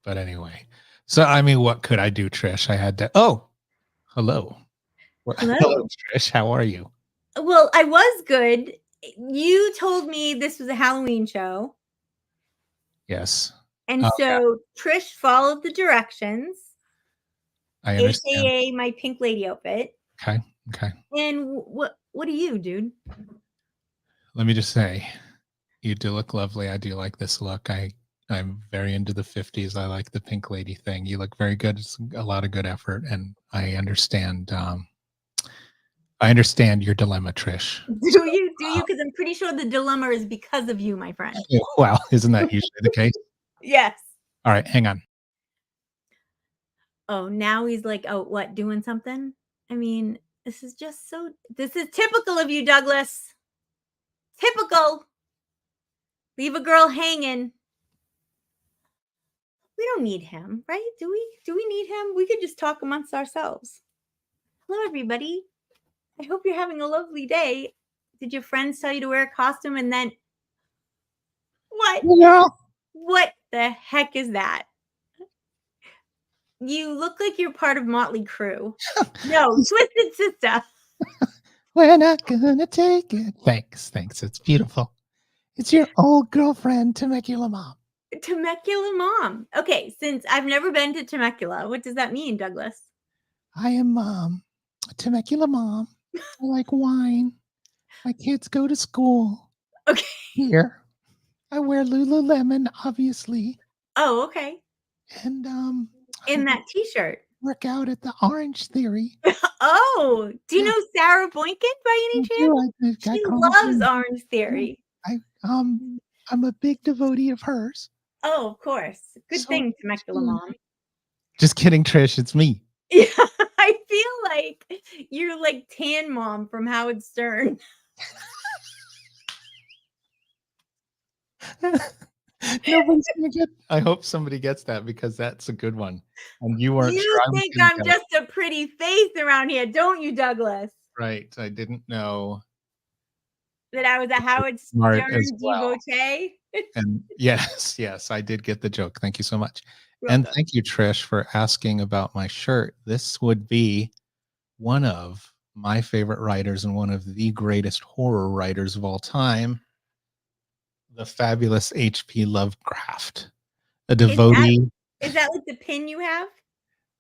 But anyway, so I mean, what could I do, Trish? I had to. Oh, hello. Hello. Hello, Trish. How are you? Well, I was good. You told me this was a Halloween show. Yes. And Oh, yeah, so Trish followed the directions, I understand. aka my pink lady outfit. Okay. Okay. And what are you, dude? Let me just say, you do look lovely. I do like this look. I'm very into the 50s. I like the pink lady thing. You look very good. It's a lot of good effort, and I understand. I understand your dilemma, Trish. So, Do you? Do you? Because I'm pretty sure the dilemma is because of you, my friend. well, isn't that usually the case? Yes. All right, hang on. Oh, now he's like, oh, what, doing something? I mean, this is just so. This is typical of you, Douglas. Typical. Leave a girl hanging. We don't need him, right? Do we? Do we need him? We could just talk amongst ourselves. Hello, everybody. I hope you're having a lovely day. Did your friends tell you to wear a costume and then what? Yeah. What the heck is that? You look like you're part of Motley Crue. No, Twisted Sister. We're not gonna take it. Thanks. It's beautiful. It's your old girlfriend, Temecula Mom. Temecula Mom. Okay, since I've never been to Temecula, what does that mean, Douglas? I am Temecula Mom. I like wine. My kids go to school Okay. here. I wear Lululemon, obviously, Oh, okay. and In that T-shirt. work out at the Orange Theory. Oh, do you Yeah, know Sarah Boynton by any I chance? do. I She call loves her. Orange Theory. I I'm a big devotee of hers. Oh, of course. Good So thing, Temecula Mom. just kidding, Trish. It's me. Yeah, I feel like you're like Tan Mom from Howard Stern. Nobody's gonna get. I hope somebody gets that because that's a good one. And you weren't sure You I was think gonna I'm get it. just a pretty face around here, don't you, Douglas? Right. I didn't know That I was a Howard smart as Stern well. devotee? And yes, I did get the joke. Thank you so much. And Welcome. thank you, Trish, for asking about my shirt. This would be one of my favorite writers and one of the greatest horror writers of all time, the fabulous H.P. Lovecraft, a Is that devotee. like the pin you have?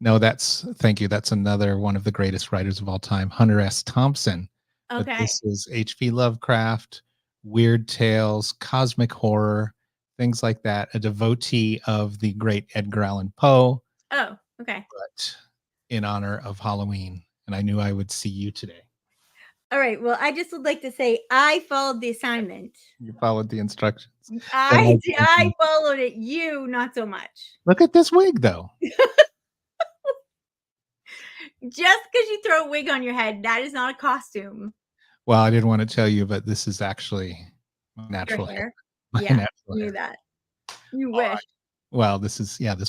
No, thank you. That's another one of the greatest writers of all time, Hunter S. Thompson. But Okay. this is H.P. Lovecraft, weird tales, cosmic horror, things like that. A devotee of the great Edgar Allan Poe, Oh, okay. but in honor of Halloween. And I knew I would see you today. All right. Well, I just would like to say I followed the assignment. You followed the instructions. I followed it. You not so much. Look at this wig, though. Just because you throw a wig on your head, that is not a costume. Well, I didn't want to tell you, but this is actually my natural hair. Yeah, knew that. You wish. Right. Well, this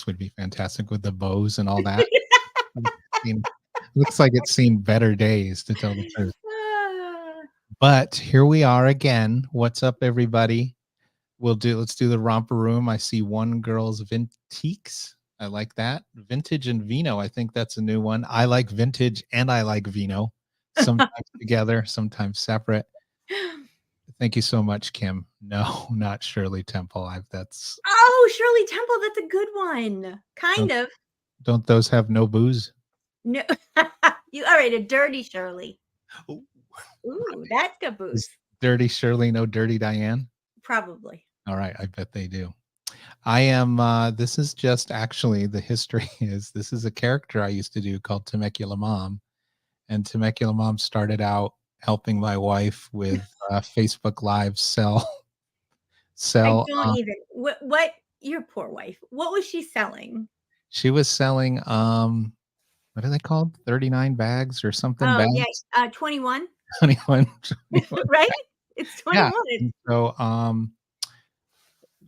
would be fantastic with the bows and all that. Looks like it's seen better days, to tell the truth. But here we are again. What's up, everybody? Let's do the romper room. I see One Girl's Vintiques. I like that. Vintage and Vino. I think that's a new one. I like vintage and I like vino. Sometimes together, sometimes separate. Thank you so much, Kim. No, not Shirley Temple. Oh, Shirley Temple. That's a good one. Kind of. Don't those have no booze? No. You all right? A dirty Shirley. Ooh, that's good booze. Is Dirty Shirley no Dirty Diane? Probably. All right, I bet they do. I am. This is just actually the history is. This is a character I used to do called Temecula Mom, and Temecula Mom started out helping my wife with Facebook Live sell. I don't even. What? Your poor wife. What was she selling? She was selling. What are they called? 39 bags or something. Oh bags? yeah, 21. 21. Right? It's 21. Yeah. So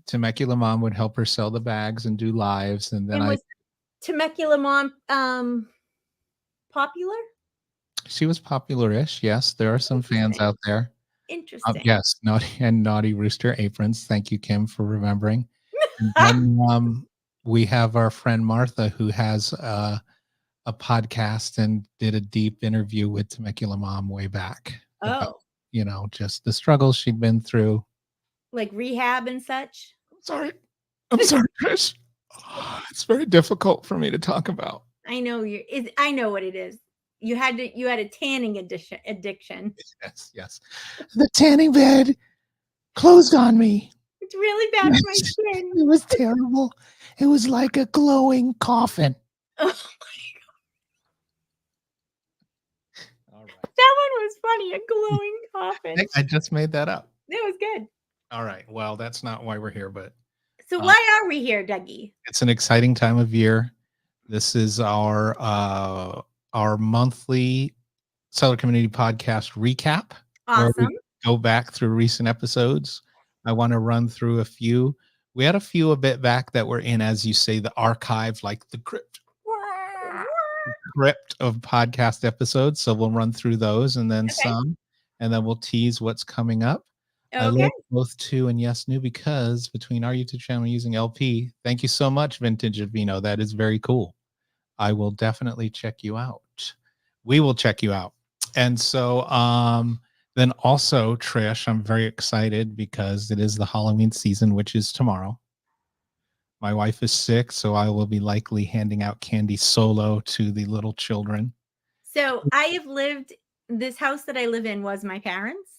Temecula Mom would help her sell the bags and do lives, and then was Temecula Mom popular? She was popular-ish. Yes, there are some fans out there. Interesting. Yes, Naughty Rooster aprons. Thank you, Kim, for remembering. And then we have our friend Martha who has a podcast and did a deep interview with Temecula Mom way back about, Oh, just the struggles she'd been through. like rehab and such. Sorry. I'm sorry, Trish. It's very difficult for me to talk about. I know I know what it is. You had a tanning addiction. Yes, yes. The tanning bed closed on me. It's really bad for my skin. It was terrible. It was like a glowing coffin. Oh, All right. that one was funny. A glowing coffin. I just made that up. That was good. All right. Well, that's not why we're here, but So why are we here, Dougie? it's an exciting time of year. This is our monthly Seller Community Podcast recap, where Awesome. we go back through recent episodes. I want to run through a few. We had a few a bit back that were in, as you say, the archive, like the crypt of podcast episodes. So we'll run through those and then some, and then we'll tease what's coming up. I love both Two and Yes New because between our YouTube channel using LP, thank you so much, Vintage of Vino. That is very cool. I will definitely check you out. We will check you out. And so then also, Trish, I'm very excited because it is the Halloween season, which is tomorrow. My wife is sick, so I will be likely handing out candy solo to the little children. So this house that I live in was my parents'.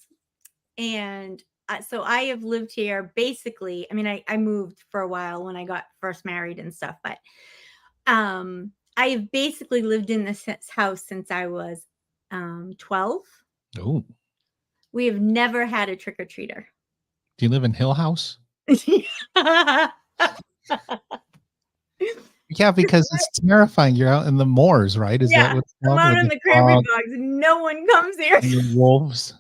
And so I have lived here basically. I mean, I moved for a while when I got first married and stuff, but I have basically lived in this house since I was 12. Oh. We have never had a trick-or-treater. Do you live in Hill House? Yeah, because it's terrifying. You're out in the moors, right? Is that what's called? I'm out in the cranberry bogs and no one comes here. And the wolves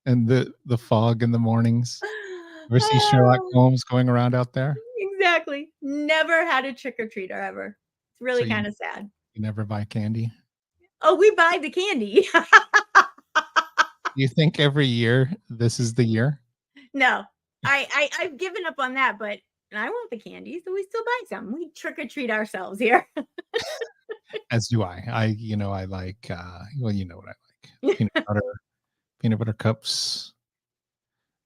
and the fog in the mornings. Ever see Sherlock Holmes going around out there? Exactly. Never had a trick-or-treater ever. It's really kind of sad. You never buy candy? Oh, we buy the candy. You think every year this is the year? No, I've given up on that, but I want the candy, so we still buy some. We trick-or-treat ourselves here. As do I. I like, well, you know what I like. Peanut butter cups.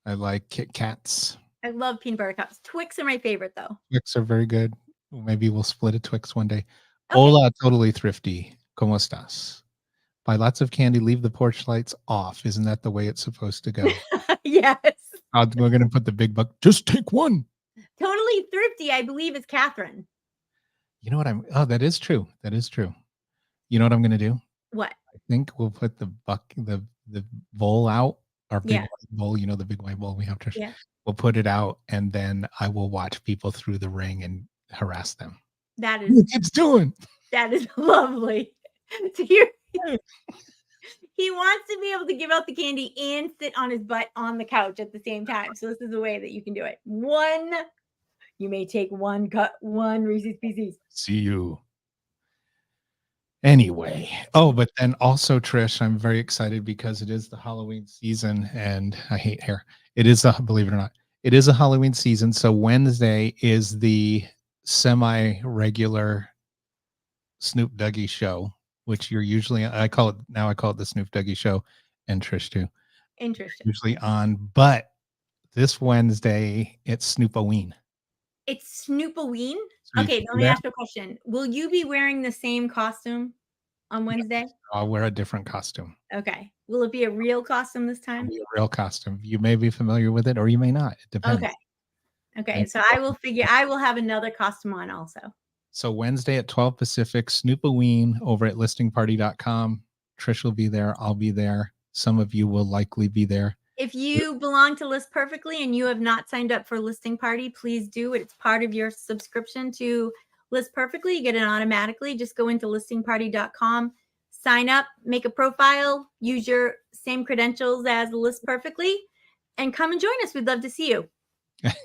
I like Kit Kats. I love peanut butter cups. Twix are my favorite, though. Twix are very good. Maybe we'll split a Twix one day. Okay. Hola, totally thrifty. ¿Cómo estás? Buy lots of candy. Leave the porch lights off. Isn't that the way it's supposed to go? Yes. We're going to put the big buck. Just take one. Totally thrifty, I believe, is Catherine. You know what that is true. That is true. You know what I'm going to do? What? I think we'll put the bowl out, our big white bowl, the big white bowl we have to. Yeah. We'll put it out, and then I will watch people through the ring and harass them. That is. What are the kids doing? That is lovely to hear. He wants to be able to give out the candy and sit on his butt on the couch at the same time. So this is a way that you can do it. You may take one Reese's Pieces. See you. Anyway. Oh, but then also, Trish, I'm very excited because it is the Halloween season, and I hate hair. Believe it or not, it is a Halloween season. So Wednesday is the semi-regular Snoop Dougie show, which you're usually, I call it the Snoop Dougie show, and Trish too. Interesting. Usually on, but this Wednesday it's Snoop-a-ween. It's Snoop-a-ween? Okay, let me ask you a question. Will you be wearing the same costume on Wednesday? I'll wear a different costume. Okay. Will it be a real costume this time? It'll be a real costume. You may be familiar with it or you may not. It depends. Okay. So I will have another costume on also. So Wednesday at 12 Pacific, Snoop-a-ween over at listingparty.com. Trish will be there. I'll be there. Some of you will likely be there. If you belong to List Perfectly and you have not signed up for Listing Party, please do it. It's part of your subscription to List Perfectly. You get it automatically. Just go into listingparty.com, sign up, make a profile, use your same credentials as List Perfectly, and come and join us. We'd love to see you.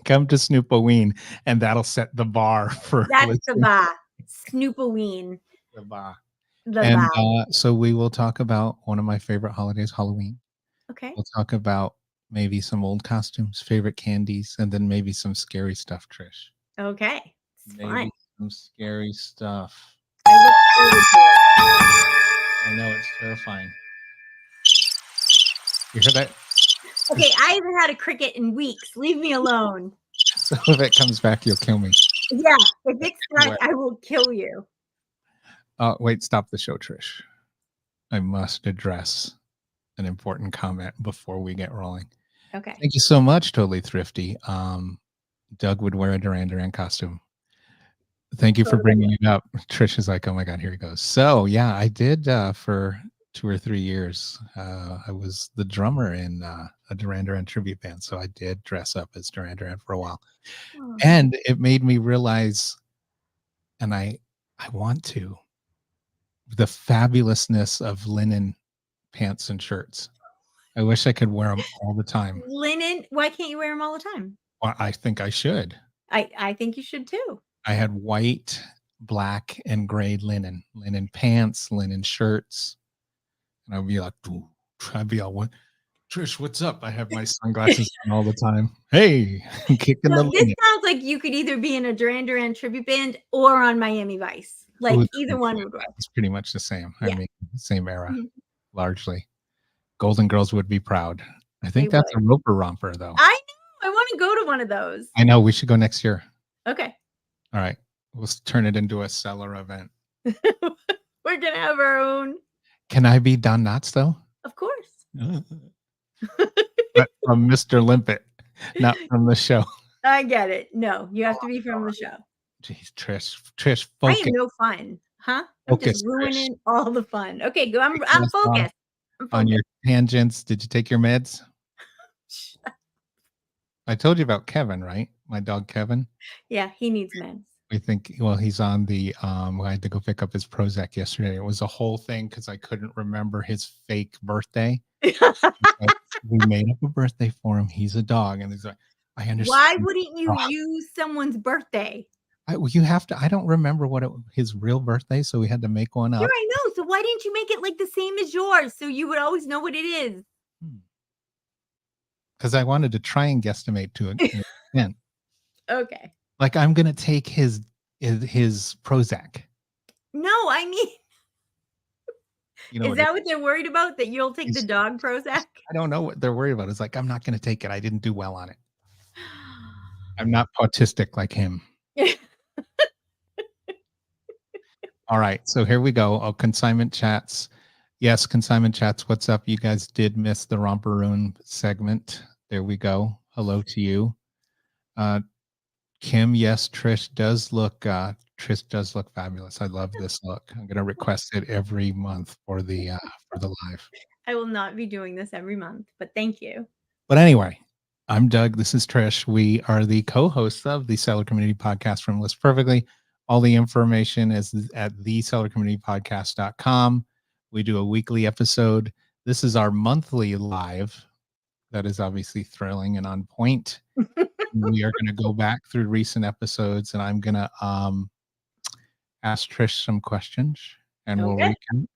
Come to Snoop-a-ween, and that'll set the bar for. That's the bar. Snoop-a-ween. The bar. So we will talk about one of my favorite holidays, Halloween. Okay. We'll talk about maybe some old costumes, favorite candies, and then maybe some scary stuff, Trish. Okay. It's fun. Maybe some scary stuff. I look forward to it. I know it's terrifying. You hear that? Okay, I haven't had a cricket in weeks. Leave me alone. So if it comes back, you'll kill me. Yeah, if it's back, I will kill you. Wait, stop the show, Trish. I must address an important comment before we get rolling. Okay. Thank you so much, Totally Thrifty. Doug would wear a Duran Duran costume. Thank you for bringing it up. Trish is like, oh my God, here he goes. So yeah, I did for 2 or 3 years. I was the drummer in a Duran Duran tribute band. So I did dress up as Duran Duran for a while. Oh. And it made me realize, and I want to, the fabulousness of linen pants and shirts. I wish I could wear them all the time. Linen, why can't you wear them all the time? Well, I think I should. I think you should too. I had white, black, and gray linen pants, linen shirts. And I'd be like, ooh, I'd be all, what? Trish, what's up? I have my sunglasses on all the time. Hey, I'm kicking the This linen. sounds like you could either be in a Duran Duran tribute band or on Miami Vice. Like either one would work. It's pretty much the same. Yeah. I mean, same era, Mhm. largely. Golden Girls would be proud. I think They that's a roper romper, though. I know. I want to go to one of those. I know. We should go next year. Okay. All right. We'll turn it into a seller event. We're going to have our own. Can I be Don Knotts, though? Of course. But from Mr. Limpet, not from the show. I get it. No, you have to be from the show. Jeez, Trish, I focus. am no fun. Huh? I'm just ruining all the fun. Okay, go. I'm focused. On your tangents. Did you take your meds? I told you about Kevin, right? My dog Kevin. Yeah, he needs meds. We think, well, he's on the I had to go pick up his Prozac yesterday. It was a whole thing because I couldn't remember his fake birthday. We made up a birthday for him. He's a dog, and he's like, I understand. Why wouldn't you use someone's birthday? You have to. I don't remember what his real birthday, so we had to make one up. Here I know. So why didn't you make it like the same as yours, so you would always know what it is? Because I wanted to try and guesstimate to an extent. Okay. Like I'm gonna take his Prozac. No, I mean, is that what they're worried about? That you'll take the dog Prozac? I don't know what they're worried about. It's like, I'm not going to take it. I didn't do well on it. I'm not autistic like him. All right. So here we go. Oh, consignment chats. Yes, consignment chats. What's up? You guys did miss the Romperoon segment. There we go. Hello to you. Kim, yes, Trish does look fabulous. I love this look. I'm going to request it every month for the live. I will not be doing this every month, but thank you. But anyway, I'm Doug. This is Trish. We are the co-hosts of the Seller Community Podcast from List Perfectly. All the information is at thesellercommunitypodcast.com. We do a weekly episode. This is our monthly live. That is obviously thrilling and on point. We are going to go back through recent episodes, and I'm going to ask Trish some questions, and we'll recap.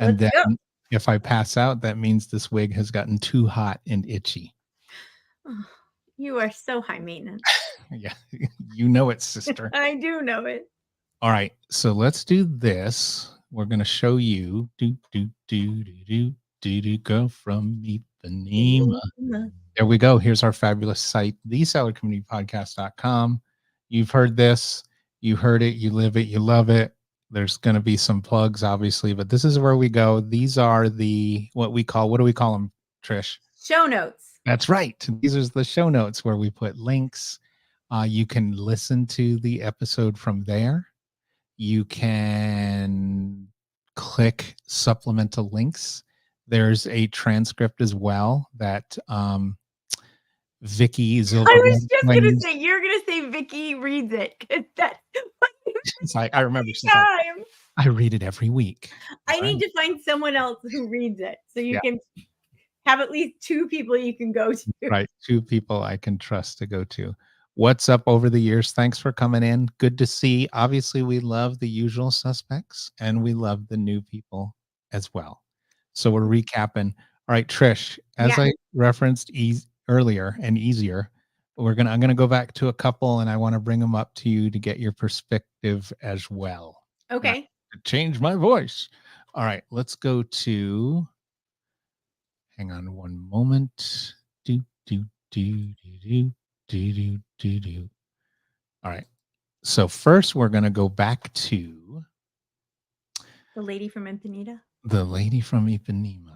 And then if I pass out, that means this wig has gotten too hot and itchy. Oh, you are so high maintenance. Yeah, you know it, sister. I do know it. All right, so let's do this. We're going to show you go from Ipanema. There we go. Here's our fabulous site, thesellercommunitypodcast.com. You've heard this. You heard it. You live it. You love it. There's going to be some plugs, obviously, but this is where we go. These are what do we call them, Trish? Show notes. That's right. These are the show notes where we put links. You can listen to the episode from there. You can click supplemental links. There's a transcript as well that Vicky Zilberman. I was just going to say, you're going to say Vicky reads it. It's like, I remember. I read it every week. I need to find someone else who reads it so you can have at least 2 people you can go to. Right. 2 people I can trust to go to. What's up over the years? Thanks for coming in. Good to see. Obviously, we love the usual suspects and we love the new people as well. So we're recapping. All right, Trish, as I referenced earlier and easier, I'm gonna go back to a couple, and I want to bring them up to you to get your perspective as well. Not Okay. to change my voice. All right, let's go to. Hang on one moment. Do do do do do do do do do. All right. So first, we're gonna go back to The lady from Impanita. the lady from Ipanema.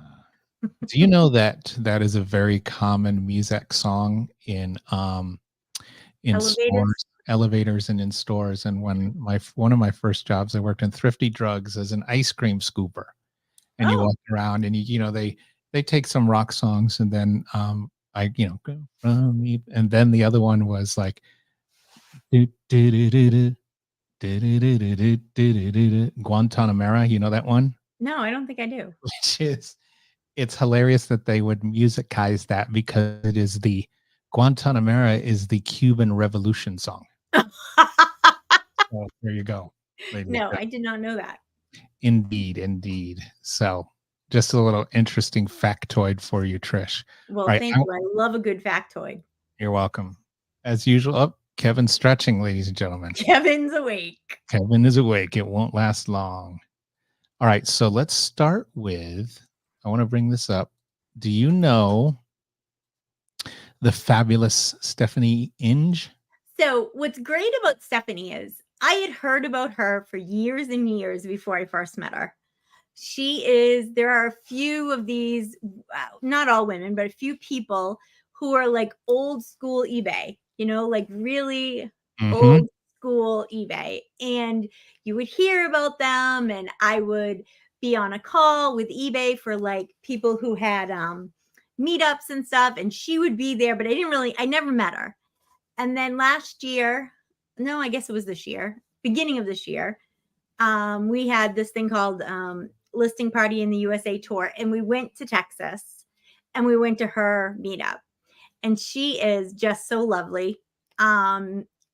Do you know that that is a very common music song in Elevators. stores, elevators, and in stores? And when one of my first jobs, I worked in Thrifty Drugs as an ice cream scooper, and you Oh, walk around, and they take some rock songs, and then I go from me, and then the other one was like do, do, do, do, do, do, do, do, do, do, do, do, do, Guantanamera. You know that one? no, I don't think I do. Which is it's hilarious that they would musicize that because it is the Guantanamera is the Cuban Revolution song. So there you go, ladies. No, I did not know that. Indeed, indeed. So just a little interesting factoid for you, Trish. Well, All right, thank you. I love a good factoid. you're welcome. As usual, Kevin's stretching, ladies and gentlemen. Kevin's awake. Kevin is awake. It won't last long. All right, so let's start with, I want to bring this up. Do you know the fabulous Stephanie Inge? So, what's great about Stephanie is I had heard about her for years and years before I first met her. There are a few of these, not all women, but a few people who are like old school eBay, like really Mm-hmm. old school eBay. And you would hear about them, and I would be on a call with eBay for like people who had meetups and stuff, and she would be there, but I never met her. And then last year, no, I guess it was this year, beginning of this year, we had this thing called Listing Party in the USA tour, and we went to Texas, and we went to her meetup, and she is just so lovely.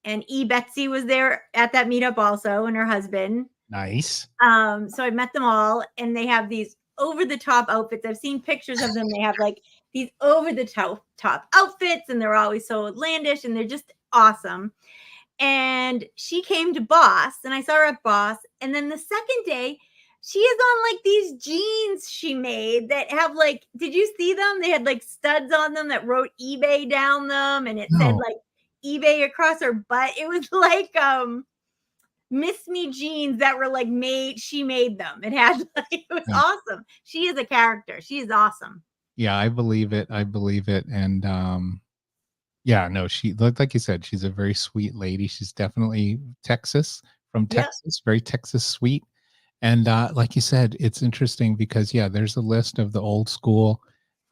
And Betsy was there at that meetup also, and her husband. Nice. So I met them all, and they have these over the top outfits. I've seen pictures of them. They have like these over the top outfits, and they're always so outlandish, and they're just awesome. And she came to Boss, and I saw her at Boss. And then the second day, she is on like these jeans she made that have like, did you see them? They had like studs on them that wrote eBay down them, and it said like eBay across her butt. It was like Miss Me jeans that were like she made them. It had like, it was awesome. She is a character. She is awesome. Yeah, I believe it. And yeah, no, she looked like you said, she's a very sweet lady. She's definitely from Texas, very Texas sweet. And like you said, it's interesting because there's a list of the old school,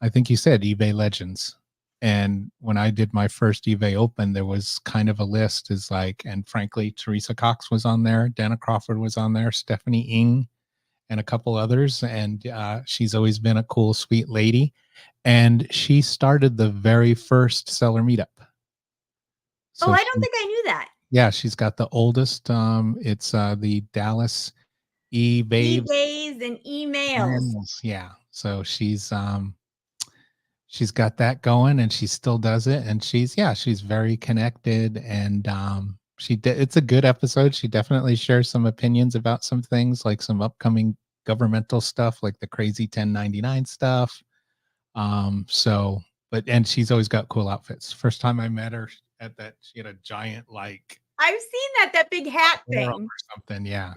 I think you said eBay legends. And when I did my first eBay open, there was kind of a list and frankly, Teresa Cox was on there, Dana Crawford was on there, Stephanie Ing, and a couple others. And she's always been a cool, sweet lady. And she started the very first seller meetup. So I don't think I knew that. Yeah, she's got the oldest. It's the Dallas eBays and emails. Yeah, so she's got that going, and she still does it, and she's very connected, and it's a good episode. She definitely shares some opinions about some things, like some upcoming governmental stuff, like the crazy 1099 stuff. And she's always got cool outfits. First time I met her at that, she had a giant I've seen that big hat thing or something. Yeah.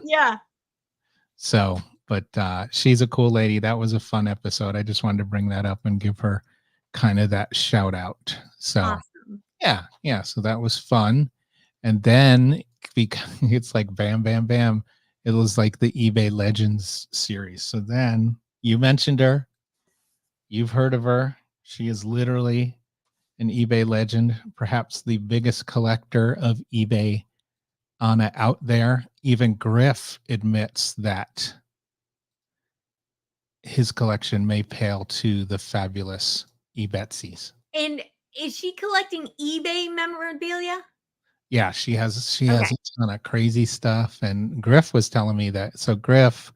So, but she's a cool lady. That was a fun episode. I just wanted to bring that up and give her kind of that shout out. So awesome. Yeah. So that was fun. And then it's like bam, bam, bam. It was like the eBay Legends series. So then you mentioned her. You've heard of her. She is literally an eBay legend, perhaps the biggest collector of eBay out there. Even Griff admits that his collection may pale to the fabulous eBetsy's. And is she collecting eBay memorabilia? Yeah, she has a ton of crazy stuff. And Griff was telling me that. So Griff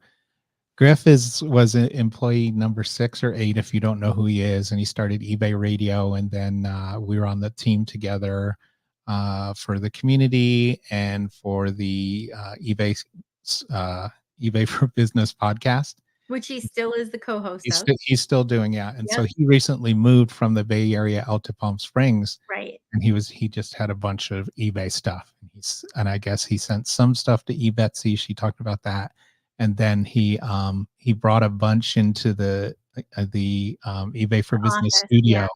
Griff was employee number 6 or 8, if you don't know who he is, and he started eBay Radio, and then we were on the team together for the community and for the eBay for Business podcast, which he still is the co-host of. He's still doing, yeah. And so Yep. he recently moved from the Bay Area out to Palm Springs, Right. and he just had a bunch of eBay stuff. And I guess he sent some stuff to eBetsy. She talked about that. And then he brought a bunch into the eBay for Business office, studio. yeah.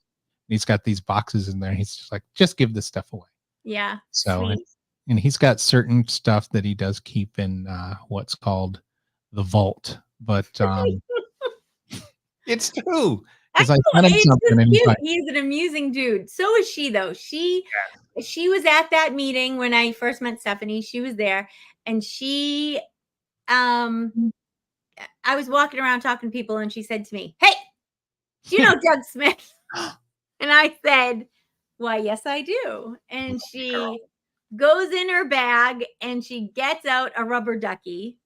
He's got these boxes in there. And he's just like, just give this stuff away. Yeah. So, Sweet. and he's got certain stuff that he does keep in what's called the vault, but it's true. Because I sent him something, and he's like, he's an amusing dude. So is she, though. She was at that meeting when I first met Stephanie. She was there, and she, I was walking around talking to people, and she said to me, "Hey, do you know Doug Smith?" And I said, "Why, yes, I do." And she goes in her bag and she gets out a rubber ducky,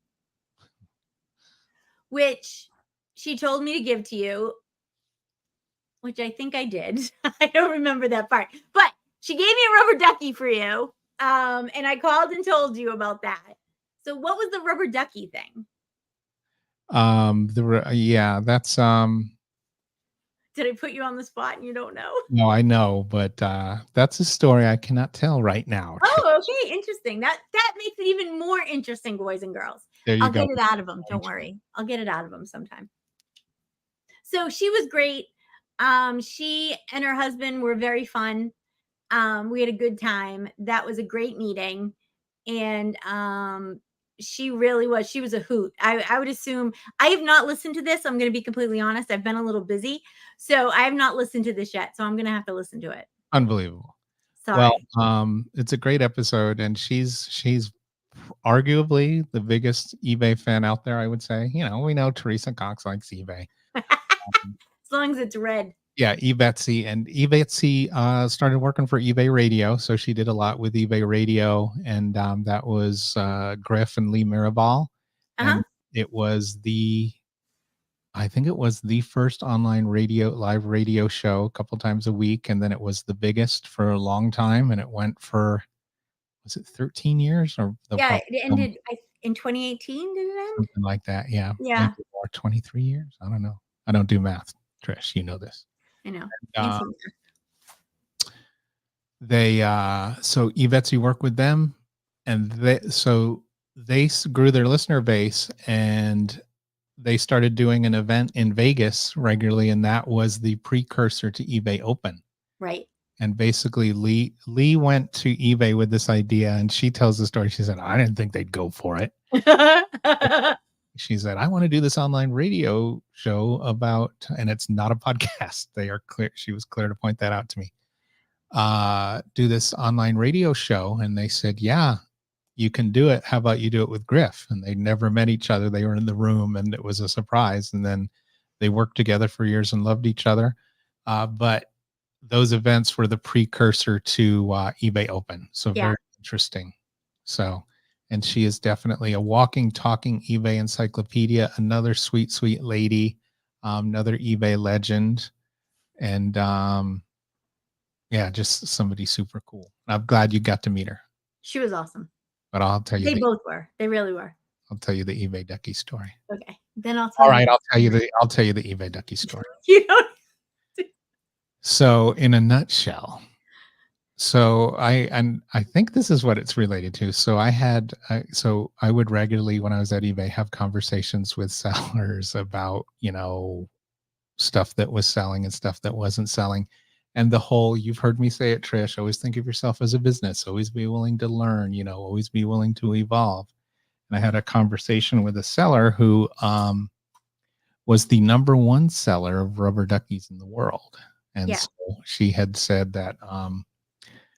which she told me to give to you, which I think I did. I don't remember that part, but she gave me a rubber ducky for you. And I called and told you about that. So what was the rubber ducky thing? That's Did I put you on the spot and you don't know? No, I know, but that's a story I cannot tell right now. Oh, okay, interesting. That makes it even more interesting, boys and girls. There you I'll go. get it out of them. Don't worry. I'll get it out of them sometime. So she was great. She and her husband were very fun. We had a good time. That was a great meeting. And she really was. She was a hoot. I would assume. I have not listened to this. I'm going to be completely honest. I've been a little busy. So I have not listened to this yet. So I'm going to have to listen to it. Unbelievable. Sorry. Well, it's a great episode, and she's arguably the biggest eBay fan out there, I would say. You know, we know Teresa Cox likes eBay. As long as it's red. Yeah, eBetsy. And eBetsy started working for eBay Radio. So she did a lot with eBay Radio. And that was Griff and Lee Mirabal. And it was I think it was the first online live radio show a couple times a week. And then it was the biggest for a long time. And it went for, was it 13 years? It ended in 2018, did it end? Something like that, yeah. Yeah. Or 23 years? I don't know. I don't do math, Trish. You know this. I know. So eBetsy worked with them, and they grew their listener base, and they started doing an event in Vegas regularly, and that was the precursor to eBay Open. Right. And basically Lee went to eBay with this idea, and she tells the story. She said, I didn't think they'd go for it. She said, I want to do this online radio show about, and it's not a podcast. They are clear. She was clear to point that out to me. Do this online radio show. And they said, yeah, you can do it. How about you do it with Griff? And they never met each other. They were in the room, and it was a surprise. And then they worked together for years and loved each other. But those events were the precursor to eBay Open. So very interesting. So, and she is definitely a walking, talking eBay encyclopedia, another sweet, sweet lady, another eBay legend. And just somebody super cool. I'm glad you got to meet her. She was awesome. But I'll tell you. They both were. They really were. I'll tell you the eBay Ducky story. Okay. Then I'll tell you. All right, I'll tell you the eBay Ducky story. You don't. So in a nutshell, I think this is what it's related to. So I would regularly, when I was at eBay, have conversations with sellers about, stuff that was selling and stuff that wasn't selling. And the whole, you've heard me say it, Trish, always think of yourself as a business, always be willing to learn, always be willing to evolve. And I had a conversation with a seller who was the #1 seller of rubber duckies in the world. And so she had said that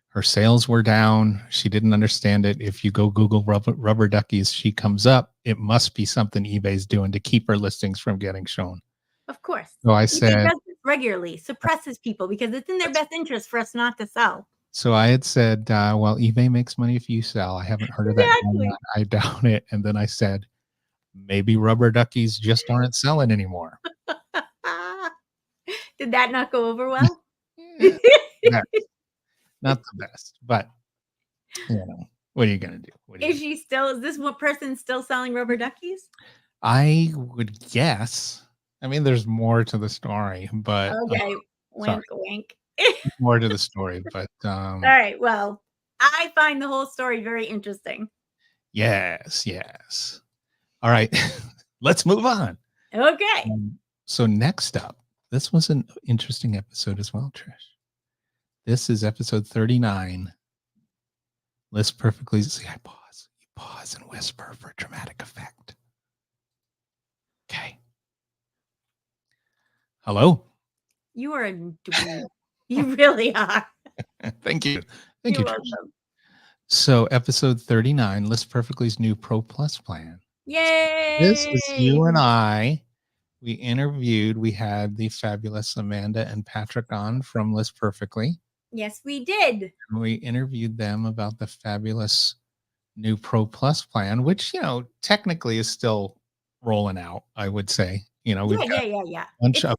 her sales were down. She didn't understand it. If you go Google rubber duckies, she comes up. It must be something eBay's doing to keep her listings from getting shown. Of course. So I said, does this regularly, suppresses people because it's in their best interest for us not to sell. So I had said, well, eBay makes money if you sell. I haven't heard of that. I doubt it. And then I said, maybe rubber duckies just aren't selling anymore. Did that not go over well? Yeah, not the best, but what are you gonna do? Is this one person still selling rubber duckies? I would guess. I mean, there's more to the story, but Okay, sorry, wink, wink. more to the story, but All right, well, I find the whole story very interesting. yes. All right, let's move on. Okay. So next up, this was an interesting episode as well, Trish. This is episode 39. List perfectly. See, I pause. You pause and whisper for dramatic effect. Okay. Hello. You are a dweeb. You really are. Thank you. Thank You're you, Trish. welcome. So episode 39, List Perfectly's new Pro Plus plan. Yay! This is you and I. We had the fabulous Amanda and Patrick on from List Perfectly. Yes, we did. And we interviewed them about the fabulous new Pro Plus plan, which, technically is still rolling out, I would say. We've got Yeah. a bunch It's out.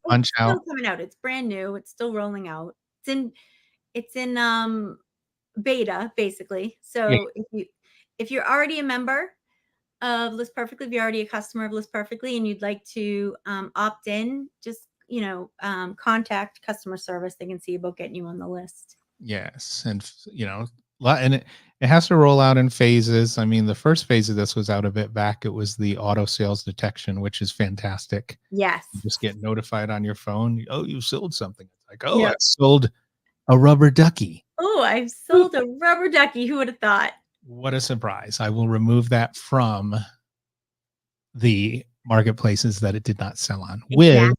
still coming out. It's brand new. It's still rolling out. It's in beta, basically. So if you're already a member of List Perfectly, if you're already a customer of List Perfectly and you'd like to opt in, just contact customer service. They can see about getting you on the list. Yes, and and it has to roll out in phases. I mean, the first phase of this was out a bit back. It was the auto sales detection, which is fantastic. Yes, you just get notified on your phone. Oh, you sold something. It's like, oh, yep. I sold a rubber ducky. Oh, I've sold a rubber ducky. Who would have thought? What a surprise! I will remove that from the marketplaces that it did not sell on with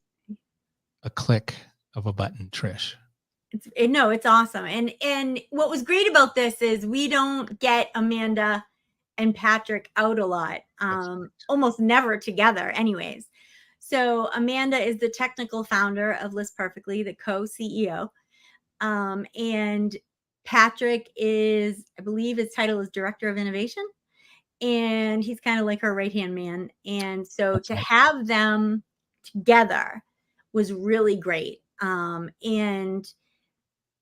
a click of a button, Trish. It's awesome. And what was great about this is we don't get Amanda and Patrick out a lot, almost never together anyways. So Amanda is the technical founder of List Perfectly, the co-CEO. And Patrick is, I believe his title is Director of Innovation. And he's kind of like her right-hand man. And so to have them together was really great. And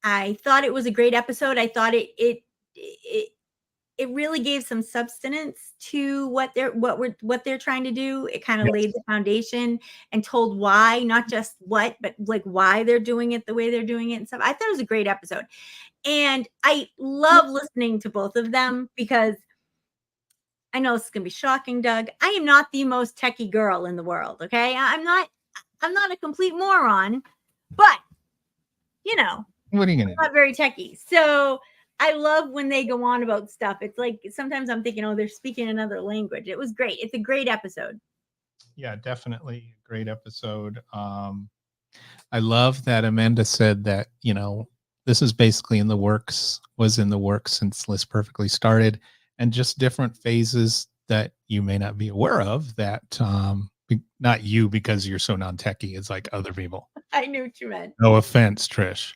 I thought it was a great episode. I thought it really gave some substance to what they're trying to do. It kind of laid the foundation and told why, not just what, but like why they're doing it the way they're doing it and stuff. I thought it was a great episode. And I love listening to both of them because I know this is going to be shocking, Doug. I am not the most techie girl in the world. Okay. I'm not a complete moron, but what are you going to do? Not very techie. So I love when they go on about stuff. It's like sometimes I'm thinking, oh, they're speaking another language. It was great. It's a great episode. Yeah, definitely a great episode. I love that Amanda said that, this is basically was in the works since List Perfectly started, and just different phases that you may not be aware of that, not you because you're so non-techie, it's like other people. I knew what you meant. No offense, Trish.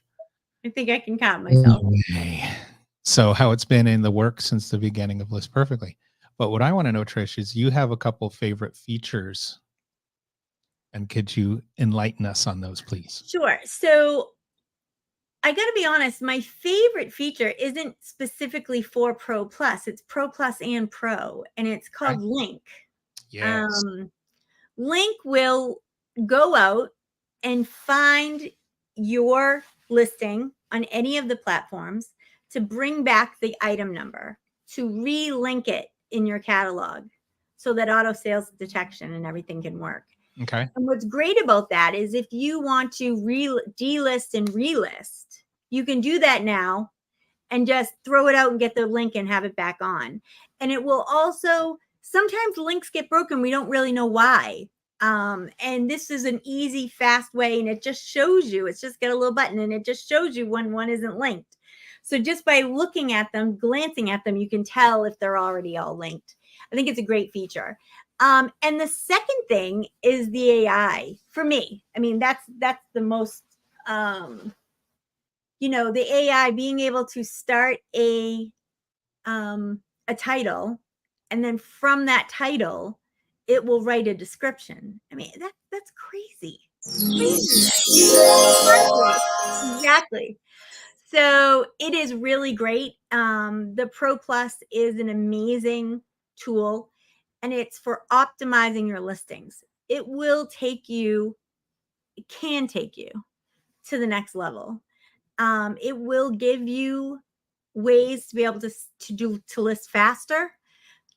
I think I can count myself. Okay. So how it's been in the works since the beginning of List Perfectly. But what I want to know, Trish, is you have a couple favorite features. And could you enlighten us on those, please? Sure. So I got to be honest, my favorite feature isn't specifically for Pro Plus. It's Pro Plus and Pro, and it's called Link. Yes. Link will go out and find your listing on any of the platforms to bring back the item number, to relink it in your catalog so that auto sales detection and everything can work. Okay. And what's great about that is if you want to delist and relist, you can do that now and just throw it out and get the link and have it back on. And it will also, sometimes links get broken. We don't really know why. And this is an easy, fast way. And it just shows you, it's just got a little button and it just shows you when one isn't linked. So just by looking at them, glancing at them, you can tell if they're already all linked. I think it's a great feature. And the second thing is the AI for me. I mean, that's the most, the AI being able to start a title, and then from that title, it will write a description. I mean, that's crazy. Craziness. Exactly. So it is really great. The Pro Plus is an amazing tool, and it's for optimizing your listings. It can take you to the next level. It will give you ways to be able to list faster,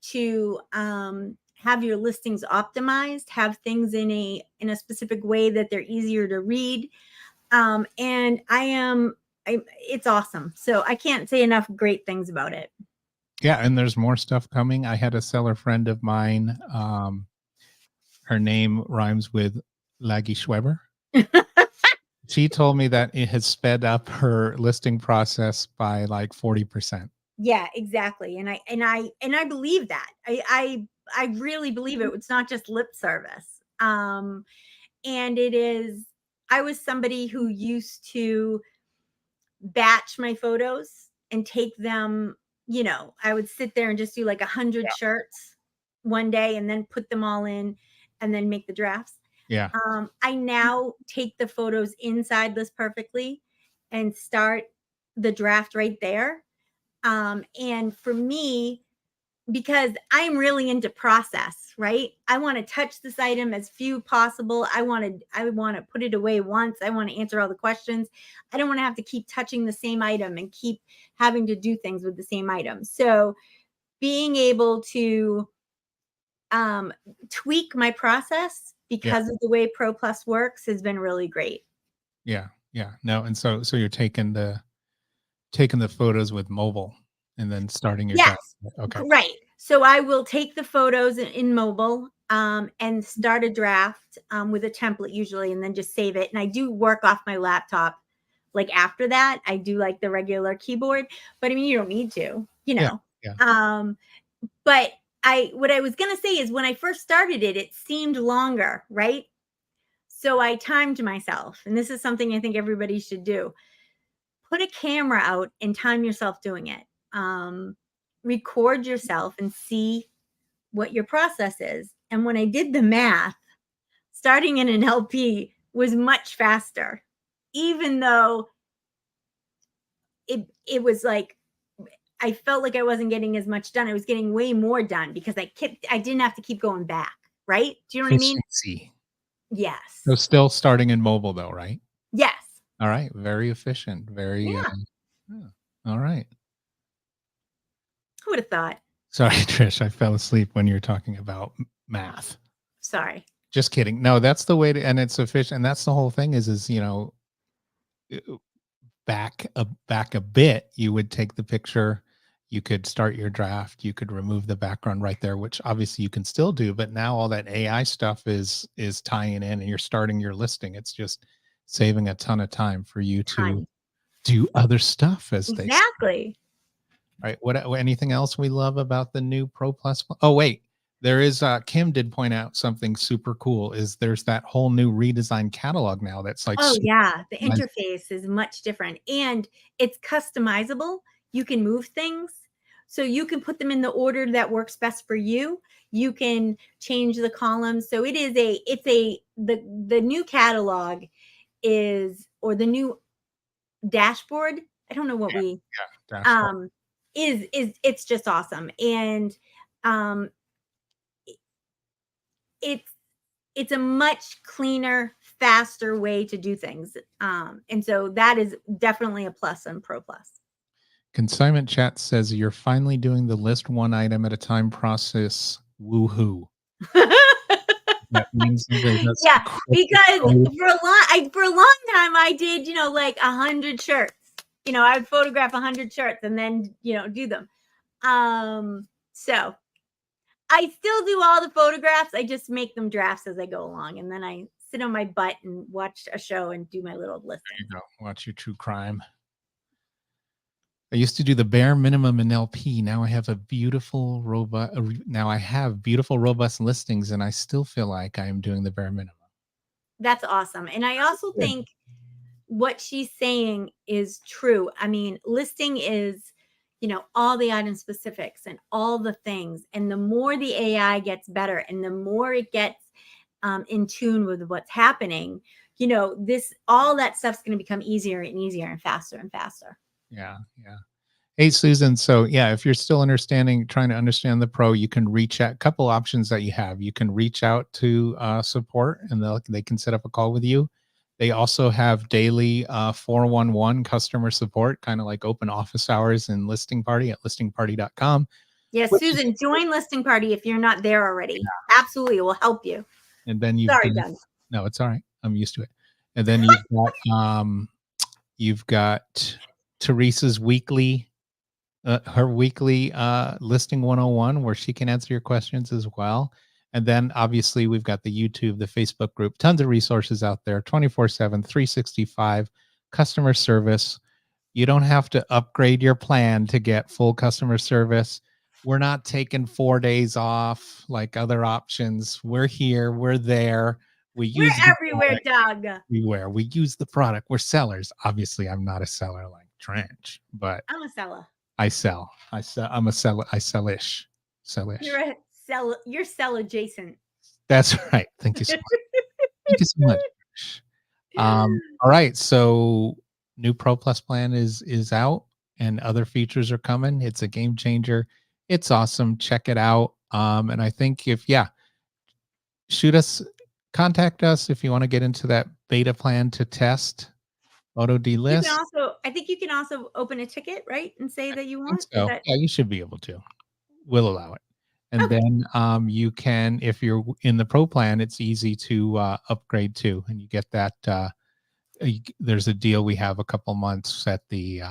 to have your listings optimized, have things in a specific way that they're easier to read. And it's awesome. So I can't say enough great things about it. Yeah, and there's more stuff coming. I had a seller friend of mine. Her name rhymes with Laggy Schweber. She told me that it has sped up her listing process by like 40%. Yeah, exactly. And I believe that. I really believe it. It's not just lip service. And it is, I was somebody who used to batch my photos and take them, I would sit there and just do like 100 shirts one day and then put them all in and then make the drafts. Yeah. I now take the photos inside List Perfectly and start the draft right there. And for me, because I'm really into process, right? I want to touch this item as few possible. I want to put it away once. I want to answer all the questions. I don't want to have to keep touching the same item and keep having to do things with the same item. So being able to tweak my process because of the way Pro Plus works has been really great. Yeah. Yeah. No. And so you're taking the photos with mobile and then starting your draft. Okay. Right. So I will take the photos in mobile and start a draft with a template usually, and then just save it. And I do work off my laptop. Like after that, I do like the regular keyboard, but I mean, you don't need to, Yeah. But what I was going to say is when I first started it, it seemed longer, right? So I timed myself, and this is something I think everybody should do. Put a camera out and time yourself doing it. Record yourself and see what your process is. And when I did the math, starting in an LP was much faster, even though it was like, I felt like I wasn't getting as much done. I was getting way more done because I didn't have to keep going back. Right. Do you know what I mean? Efficiency. Yes. So still starting in mobile though, right? Yes. All right. Very efficient. Very, all right. Who would have thought? Sorry, Trish, I fell asleep when you were talking about math. Sorry. Just kidding. No, that's the way to, and it's efficient. And that's the whole thing is, back a bit, you would take the picture, you could start your draft, you could remove the background right there, which obviously you can still do, but now all that AI stuff is tying in and you're starting your listing. It's just saving a ton of time for you to do other stuff, as they say. Exactly. Right. What anything else we love about the new Pro Plus? Oh, wait, there is Kim did point out something super cool is there's that whole new redesigned catalog now that's like, oh yeah, the interface is much different and it's customizable. You can move things, so you can put them in the order that works best for you. You can change the columns. So the new catalog is, or the new dashboard, I don't know what dashboard. It's just awesome. And it's a much cleaner, faster way to do things. And so that is definitely a plus on Pro Plus. Consignment Chat says you're finally doing the list one item at a time process. Woohoo. That means yeah, because for a long time I did, like 100 shirts. I would photograph 100 shirts and then, do them. So I still do all the photographs. I just make them drafts as I go along. And then I sit on my butt and watch a show and do my little list. There you go. Watch your true crime. I used to do the bare minimum in LP. Now I have beautiful, robust listings, and I still feel like I am doing the bare minimum. That's awesome. And I also think what she's saying is true. I mean, listing is, all the item specifics and all the things. And the more the AI gets better and the more it gets in tune with what's happening, all that stuff's going to become easier and easier and faster and faster. Yeah. Yeah. Hey, Susan. So yeah, if you're still trying to understand the pro, you can reach out. Couple options that you have. You can reach out to support, and they can set up a call with you. They also have daily 411 customer support, kind of like open office hours in Listing Party at listingparty.com. Yes, yeah, Susan, join Listing Party if you're not there already. Yeah. Absolutely, it will help you. And then no, it's all right. I'm used to it. And then you've got Teresa's weekly. Her weekly listing 101 where she can answer your questions as well. And then obviously we've got the YouTube, the Facebook group, tons of resources out there, 24/7, 365 customer service. You don't have to upgrade your plan to get full customer service. We're not taking 4 days off like other options. We're here, we're there. We're everywhere, Doug. Everywhere. We use the product. We're sellers. Obviously, I'm not a seller like Trish, but I'm a seller. I sell. I'm a seller. I sell-ish. You're a sell. You're sell adjacent. That's right. Thank you so much. Thank you so much. All right. So new Pro Plus plan is out and other features are coming. It's a game changer. It's awesome. Check it out. And I think contact us if you want to get into that beta plan to test auto delist. I think you can also open a ticket, right? And say that you want. So. Yeah, you should be able to. We'll allow it. And then you can, if you're in the pro plan, it's easy to upgrade too. And you get that. There's a deal we have a couple months at the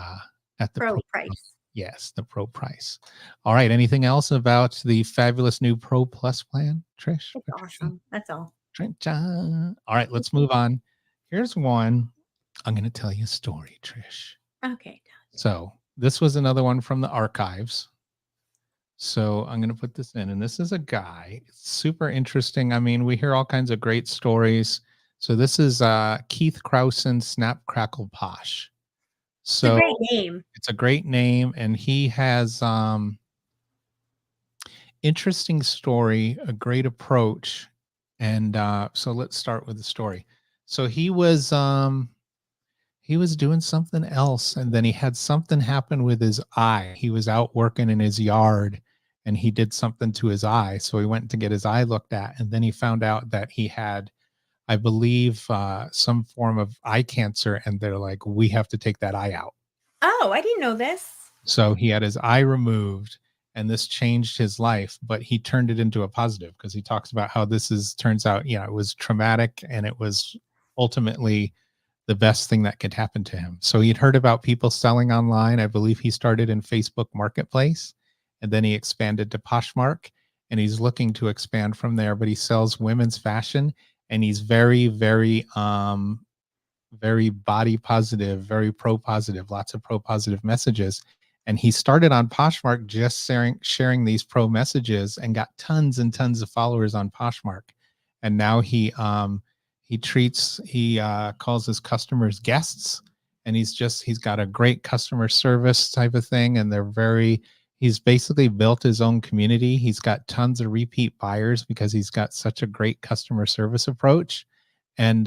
pro price. Yes, the pro price. All right. Anything else about the fabulous new Pro Plus plan, Trish? It's awesome. That's all. All right, let's move on. Here's one. I'm going to tell you a story, Trish. Okay. So this was another one from the archives. So I'm going to put this in, and this is a guy. It's super interesting. I mean, we hear all kinds of great stories. So this is Keith Krausen, Snap Crackle Posh. So it's a great name. It's a great name, and he has interesting story, a great approach. And so let's start with the story. So he was doing something else, and then he had something happen with his eye. He was out working in his yard, and he did something to his eye. So he went to get his eye looked at, and then he found out that he had, I believe, some form of eye cancer, and they're like, we have to take that eye out. Oh, I didn't know this. So he had his eye removed, and this changed his life, but he turned it into a positive because he talks about how turns out, it was traumatic, and it was ultimately the best thing that could happen to him. So he'd heard about people selling online. I believe he started in Facebook Marketplace, and then he expanded to Poshmark, and he's looking to expand from there, but he sells women's fashion, and he's very, very, very body positive, very pro positive, lots of pro positive messages. And he started on Poshmark just sharing these pro messages and got tons and tons of followers on Poshmark. And now he calls his customers guests, and he's got a great customer service type of thing. And he's basically built his own community. He's got tons of repeat buyers because he's got such a great customer service approach, and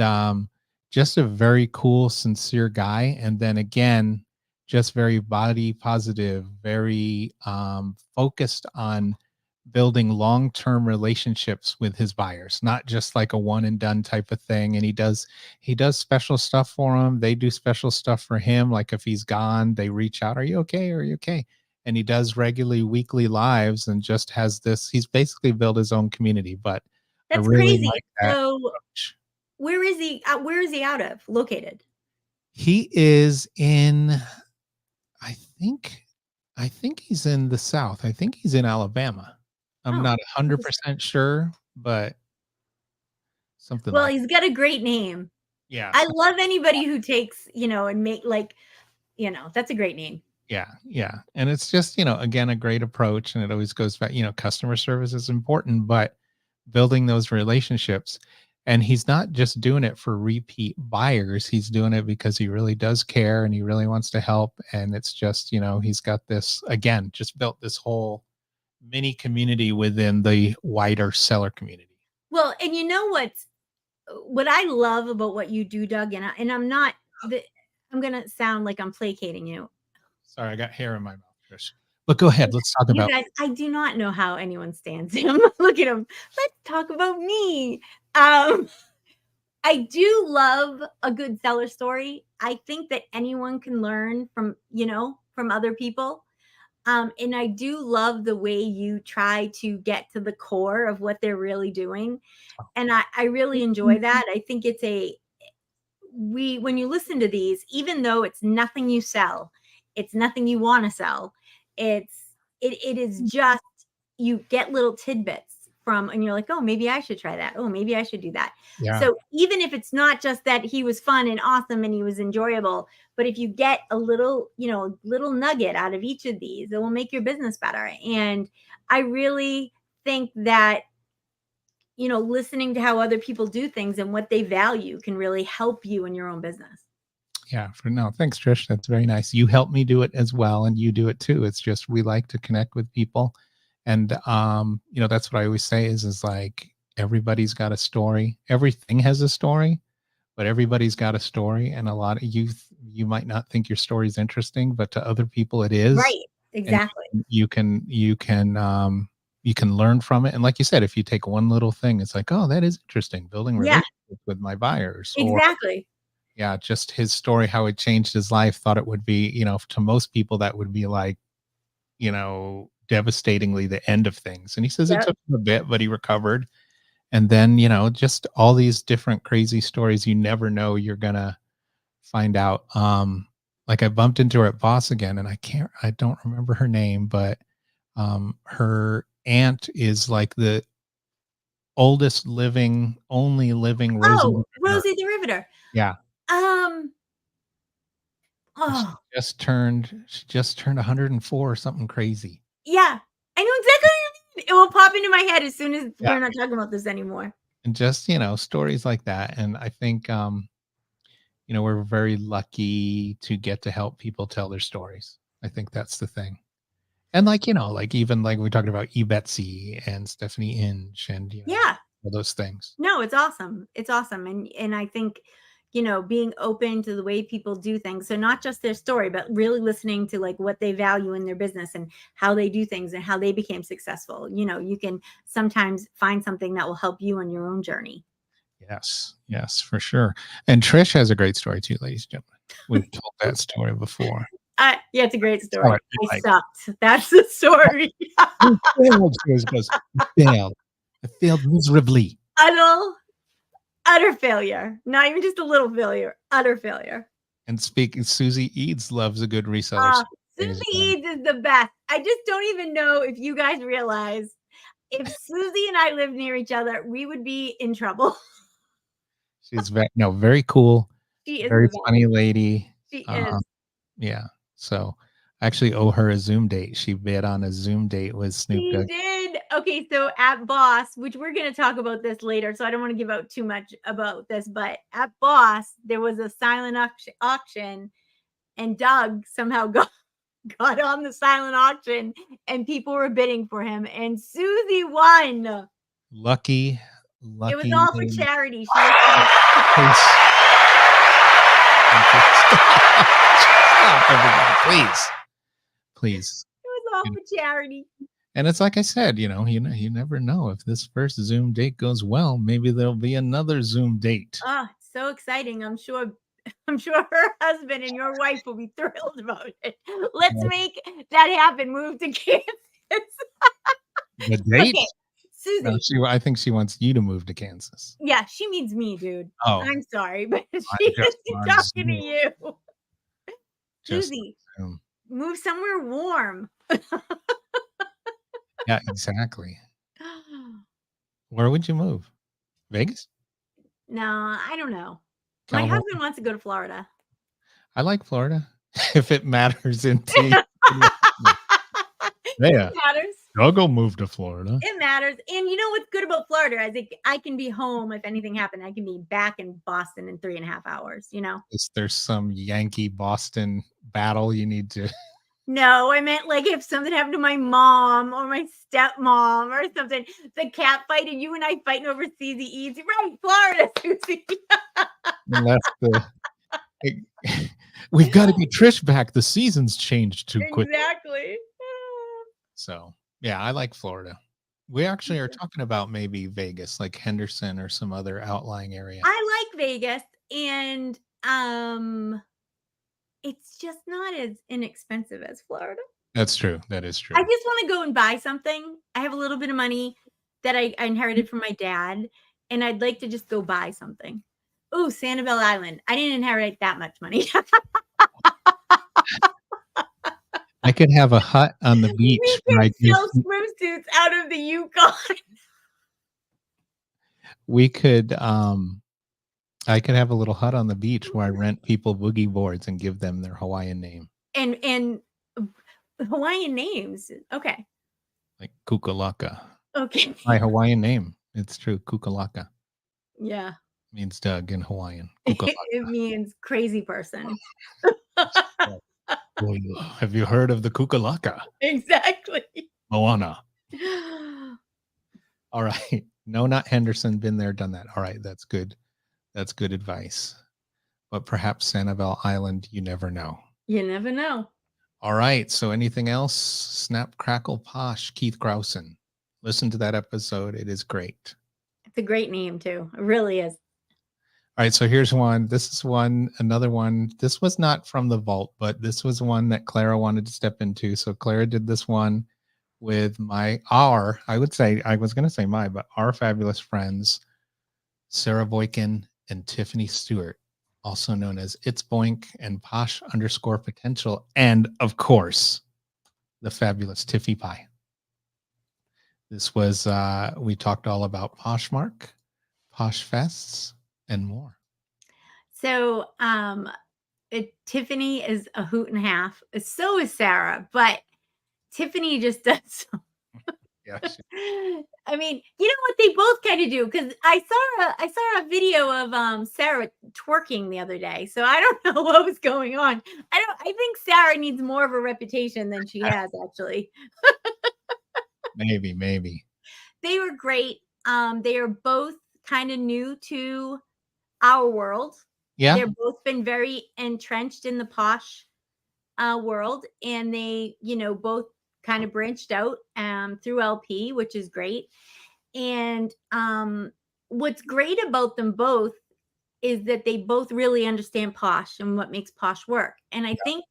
just a very cool, sincere guy. And then again, just very body positive, very focused on building long-term relationships with his buyers, not just like a one and done type of thing. And he does special stuff for them. They do special stuff for him. Like if he's gone, they reach out, are you okay? Are you okay? And he does regularly weekly lives, and just has he's basically built his own community. But that's crazy. Like that approach. Where is he out of located? He is in, I think he's in the South. I think he's in Alabama. I'm not 100% sure, but something like that. Well, he's got a great name. Yeah. I love anybody who takes, and make that's a great name. Yeah. Yeah. And it's just, again, a great approach. And it always goes back, customer service is important, but building those relationships. And he's not just doing it for repeat buyers. He's doing it because he really does care and he really wants to help. And it's just, he's got this, again, just built this whole mini community within the wider seller community. Well, and you know what I love about what you do, Doug, and I'm not I'm gonna sound like I'm placating you. Sorry, I got hair in my mouth, Trish. But go ahead. Let's talk You about. guys, I do not know how anyone stands him. Look at him. Let's talk about me. I do love a good seller story. I think that anyone can learn from other people. And I do love the way you try to get to the core of what they're really doing. And I really enjoy that. I think when you listen to these, even though it's nothing you sell, it's nothing you want to sell, it is just, you get little tidbits from, and you're like, oh, maybe I should try that. Oh, maybe I should do that. Yeah. So even if it's not just that he was fun and awesome and he was enjoyable, but if you get a little nugget out of each of these, it will make your business better. And I really think that listening to how other people do things and what they value can really help you in your own business. Yeah, thanks, Trish. That's very nice. You help me do it as well, and you do it too. It's just, we like to connect with people. And that's what I always say is like, everybody's got a story. Everything has a story, but everybody's got a story. And a lot of you might not think your story is interesting, but to other people it is. Right. Exactly. And you can learn from it. And like you said, if you take one little thing, it's like, oh, that is interesting. Building relationships with my buyers. Exactly. Yeah, just his story, how it changed his life. Thought it would be, to most people that would be like, devastatingly the end of things. And he says it took him a bit, but he recovered. And then, just all these different crazy stories you never know you're gonna find out. Like I bumped into her at Boss again, and I don't remember her name, but her aunt is like the oldest only living Rosie. Rosie the Riveter. Yeah. Oh, she just turned 104 or something crazy. Yeah. I know exactly what you mean. It will pop into my head as soon as we're not talking about this anymore. And just, stories like that. And I think, we're very lucky to get to help people tell their stories. I think that's the thing. And even like we talked about eBetsy and Stephanie Inch and, all those things. No, it's awesome. It's awesome. And I think, being open to the way people do things. So not just their story, but really listening to like what they value in their business and how they do things and how they became successful. You can sometimes find something that will help you on your own journey. Yes, for sure. And Trish has a great story too, ladies and gentlemen. We've told that story before. Yeah, it's a great story. I sucked. That's the story. I failed miserably. Utter failure. Not even just a little failure. Utter failure. And Susie Eads loves a good reseller. Susie Eads is the best. I just don't even know if you guys realize, if Susie and I lived near each other, we would be in trouble. She's very cool. She is very funny lady. She is. Yeah. So I actually owe her a Zoom date. She bid on a Zoom date with Snoop Dogg. She did. Okay, so at Boss, which we're going to talk about this later, so I don't want to give out too much about this, but at Boss, there was a silent auction, and Doug somehow got on the silent auction, and people were bidding for him, and Susie won. Lucky. It was all for charity. Stop, everybody, please. It was all for charity. And it's like I said, you never know. If this first Zoom date goes well, maybe there'll be another Zoom date. Oh, so exciting. I'm sure her husband and your wife will be thrilled about it. Let's make that happen. Move to Kansas. The date? Okay, Susie. No, I think she wants you to move to Kansas. Yeah, she means me, dude. Oh, I'm sorry, but she's talking to you. Susie, move somewhere warm. Yeah, exactly. Where would you move? Vegas? No, I don't know. My husband wants to go to Florida. I like Florida. If it matters in tea. Yeah. It matters. Doug will move to Florida. It matters. And you know what's good about Florida? I can be home if anything happened. I can be back in Boston in 3.5 hours, you know? Is there some Yankee Boston battle you need to? No, I meant like if something happened to my mom or my stepmom or something, the cat fight and you and I fighting over CZ Easy. Right, Florida, Susie. Unless we've got to get Trish back. The season's changed too quick. Exactly. So yeah, I like Florida. We actually are talking about maybe Vegas, like Henderson or some other outlying area. I like Vegas, and it's just not as inexpensive as Florida. That's true. That is true. I just want to go and buy something. I have a little bit of money that I inherited from my dad, and I'd like to just go buy something. Oh, Sanibel Island. I didn't inherit that much money. I could have a hut on the beach. We can sell swimsuits out of the Yukon. We could I could have a little hut on the beach where I rent people boogie boards and give them their Hawaiian name. And Hawaiian names. Okay. Like Kukalaka. Okay. My Hawaiian name. It's true. Kukalaka. Yeah. Means Doug in Hawaiian. It means crazy person. Have you heard of the Kukalaka? Exactly. Moana. All right. No, not Henderson. Been there, done that. All right. That's good. That's good advice. But perhaps Sanibel Island, you never know. You never know. All right. So anything else? Snap, Crackle, Posh, Keith Grausen. Listen to that episode. It is great. It's a great name too. It really is. All right. So here's one. This is another one. This was not from the vault, but this was one that Clara wanted to step into. So Clara did this one with our fabulous friends, Sarah Boykin and Tiffany Stewart, also known as It's Boink and Posh_Potential. And of course, the fabulous Tiffy Pie. This was, we talked all about Poshmark, Posh Fests, and more. So, Tiffany is a hoot and a half. So is Sarah, but Tiffany just does so. Yeah, I mean, you know what they both kind of do, because I saw a video of Sarah twerking the other day. So I don't know what was going on. I think Sarah needs more of a reputation than she has, actually. Maybe. They were great. They are both kind of new to our world. Yeah. They're both been very entrenched in the Posh world, and they, both kind of branched out through LP, which is great. And what's great about them both is that they both really understand Posh and what makes Posh work. And I think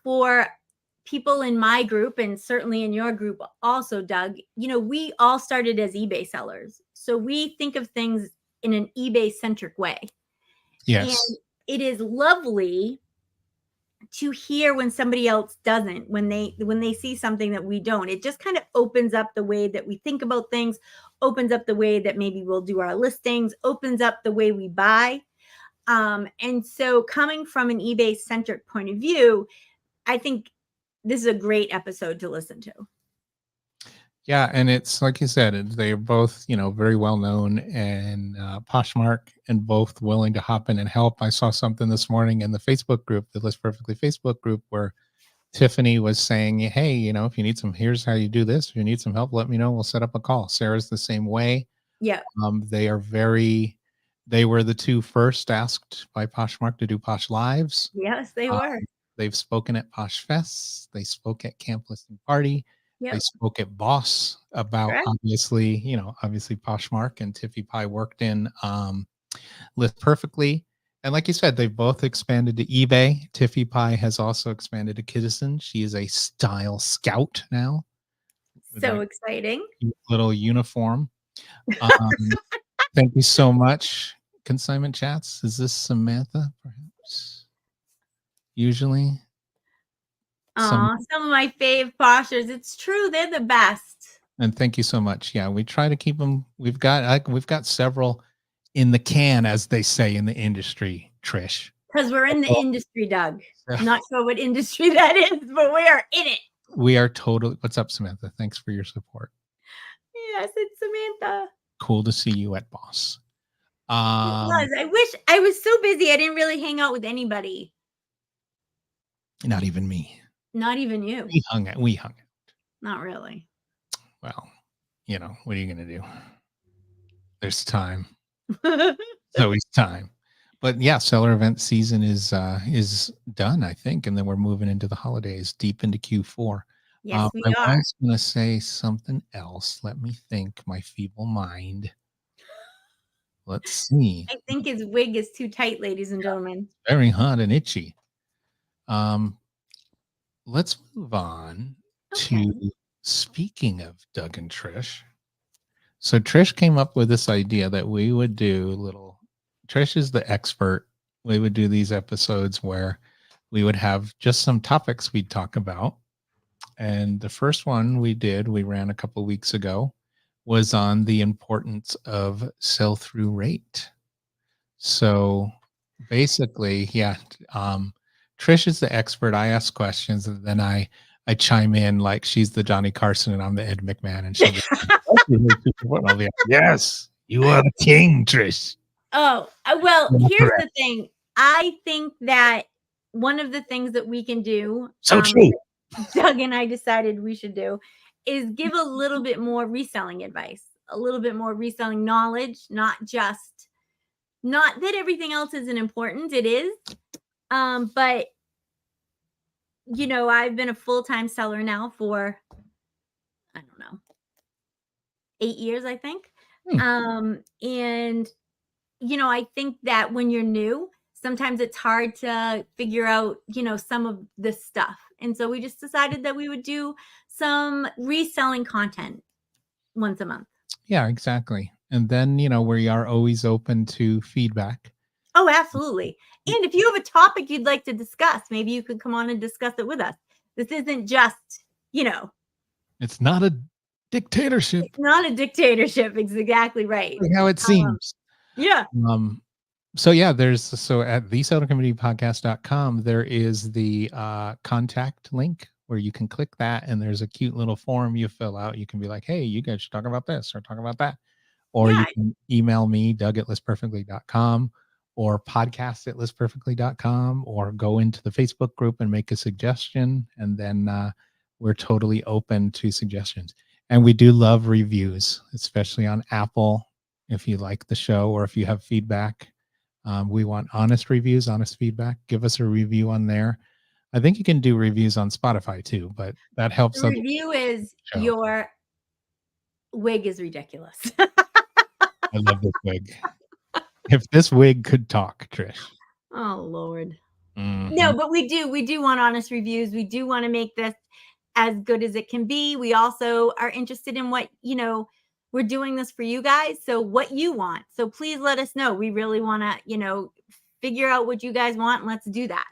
for people in my group, and certainly in your group also, Doug, we all started as eBay sellers. So we think of things in an eBay centric way. Yes. And it is lovely to hear when somebody else doesn't, when they see something that we don't. It just kind of opens up the way that we think about things, opens up the way that maybe we'll do our listings, opens up the way we buy. And so coming from an eBay centric point of view, I think this is a great episode to listen to. Yeah, and it's like you said, they're both, very well known, and Poshmark, and both willing to hop in and help. I saw something this morning in the Facebook group, the List Perfectly Facebook group, where Tiffany was saying, hey, if you need here's how you do this. If you need some help, let me know. We'll set up a call. Sarah's the same way. Yeah. They were the two first asked by Poshmark to do Posh Lives. Yes, they were. They've spoken at Posh Fests. They spoke at Camp Listing Party. Yep. They spoke at Boss about obviously Poshmark, and Tiffy Pie worked in List Perfectly. And like you said, they've both expanded to eBay. Tiffy Pie has also expanded to Kittison. She is a style scout now. So exciting. Little uniform. Thank you so much. Consignment Chats. Is this Samantha, perhaps? Usually. Some of my fave Poshers. It's true, they're the best. And thank you so much. Yeah, we try to keep them. We've got several in the can, as they say in the industry, Trish. Because we're in the industry, Doug. I'm not sure what industry that is, but we are in it. we are totally. What's up, Samantha? Thanks for your support. Yes, it's Samantha. Cool to see you at Boss. It was. I wish I was so busy. I didn't really hang out with anybody. Not even me. Not even you. We hung out. Not really. Well, what are you going to do? There's time. There's always time. But yeah, seller event season is done, I think, and then we're moving into the holidays, deep into Q4. Yes, we I are. was going to say something else. Let me think. My feeble mind. Let's see. I think his wig is too tight, ladies and gentlemen. Very hot and itchy. Let's move on to, speaking of Doug and Trish. So Trish came up with this idea that we would do Trish is the expert. We would do these episodes where we would have just some topics we'd talk about. And the first one we ran a couple of weeks ago, was on the importance of sell-through rate. So basically, Trish is the expert. I ask questions, and then I chime in like she's the Johnny Carson and I'm the Ed McMahon, and she'll be yes, you are the king, Trish. Oh, well, here's the thing. I think that one of the things that we can do, true, Doug and I decided we should do, is give a little bit more reselling advice, a little bit more reselling knowledge, not that everything else isn't important. It is. But I've been a full-time seller now for, I don't know, 8 years, I think. And I think that when you're new, sometimes it's hard to figure out, some of this stuff. And so we just decided that we would do some reselling content once a month. Yeah, exactly. And then, we are always open to feedback. Oh, absolutely. And if you have a topic you'd like to discuss, maybe you could come on and discuss it with us. This isn't just, it's not a dictatorship. It's not a dictatorship. It's exactly right. Like how it seems. Yeah. So at thesellercommunitypodcast.com, there is the contact link where you can click that, and there's a cute little form you fill out. You can be like, hey, you guys should talk about this or talk about that. Or you can email me, doug@listperfectly.com, or podcast@listperfectly.com, or go into the Facebook group and make a suggestion. And then we're totally open to suggestions. And we do love reviews, especially on Apple. If you like the show or if you have feedback, we want honest reviews, honest feedback. Give us a review on there. I think you can do reviews on Spotify too, but that helps. The review is your wig is ridiculous. I love this wig. If this wig could talk, Trish. Oh, Lord. No, but we do want honest reviews. We do want to make this as good as it can be. We also are interested in what, we're doing this for you guys. So what you want. So please let us know. We really want to, figure out what you guys want, and let's do that.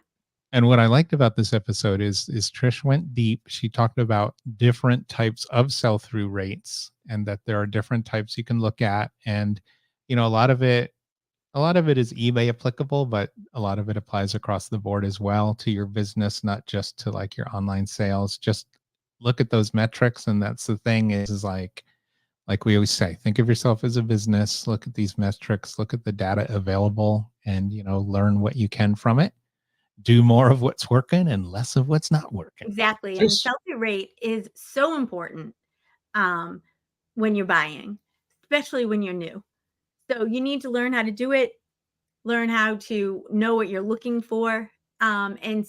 And what I liked about this episode is Trish went deep. She talked about different types of sell-through rates, and that there are different types you can look at. And, a lot of it is eBay applicable, but a lot of it applies across the board as well to your business, not just to like your online sales. Just look at those metrics. And that's the thing is like we always say, think of yourself as a business, look at these metrics, look at the data available, and, learn what you can from it. Do more of what's working and less of what's not working. Exactly. And sell-through rate is so important when you're buying, especially when you're new. So you need to learn how to do it, learn how to know what you're looking for, and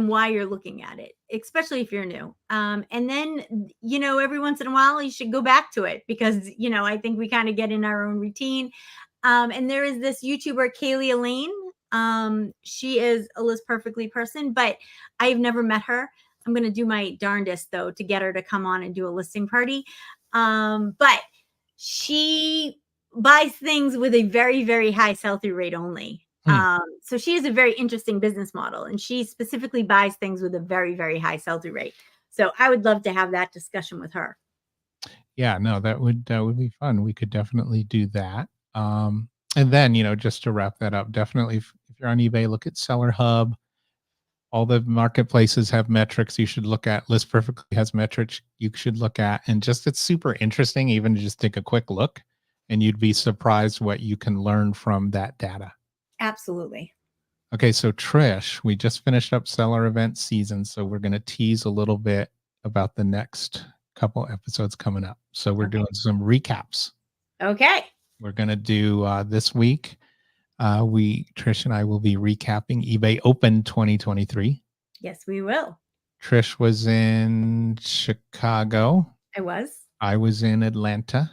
why you're looking at it, especially if you're new. And then, every once in a while you should go back to it because, I think we kind of get in our own routine. And there is this YouTuber, Kaylee Elaine. She is a List Perfectly person, but I've never met her. I'm going to do my darndest though to get her to come on and do a listing party. But she buys things with a very, very high sell-through rate only. So she has a very interesting business model, and she specifically buys things with a very, very high sell-through rate. So I would love to have that discussion with her. Yeah, no, that would be fun. We could definitely do that. And then, just to wrap that up, definitely if you're on eBay, look at Seller Hub. All the marketplaces have metrics you should look at. List Perfectly has metrics you should look at. And just it's super interesting, even to just take a quick look, and you'd be surprised what you can learn from that data. Absolutely. Okay, so Trish, we just finished up seller event season, so we're going to tease a little bit about the next couple episodes coming up. So we're doing some recaps. Okay. We're going to do this week. Trish and I will be recapping eBay Open 2023. Yes, we will. Trish was in Chicago. I was in Atlanta.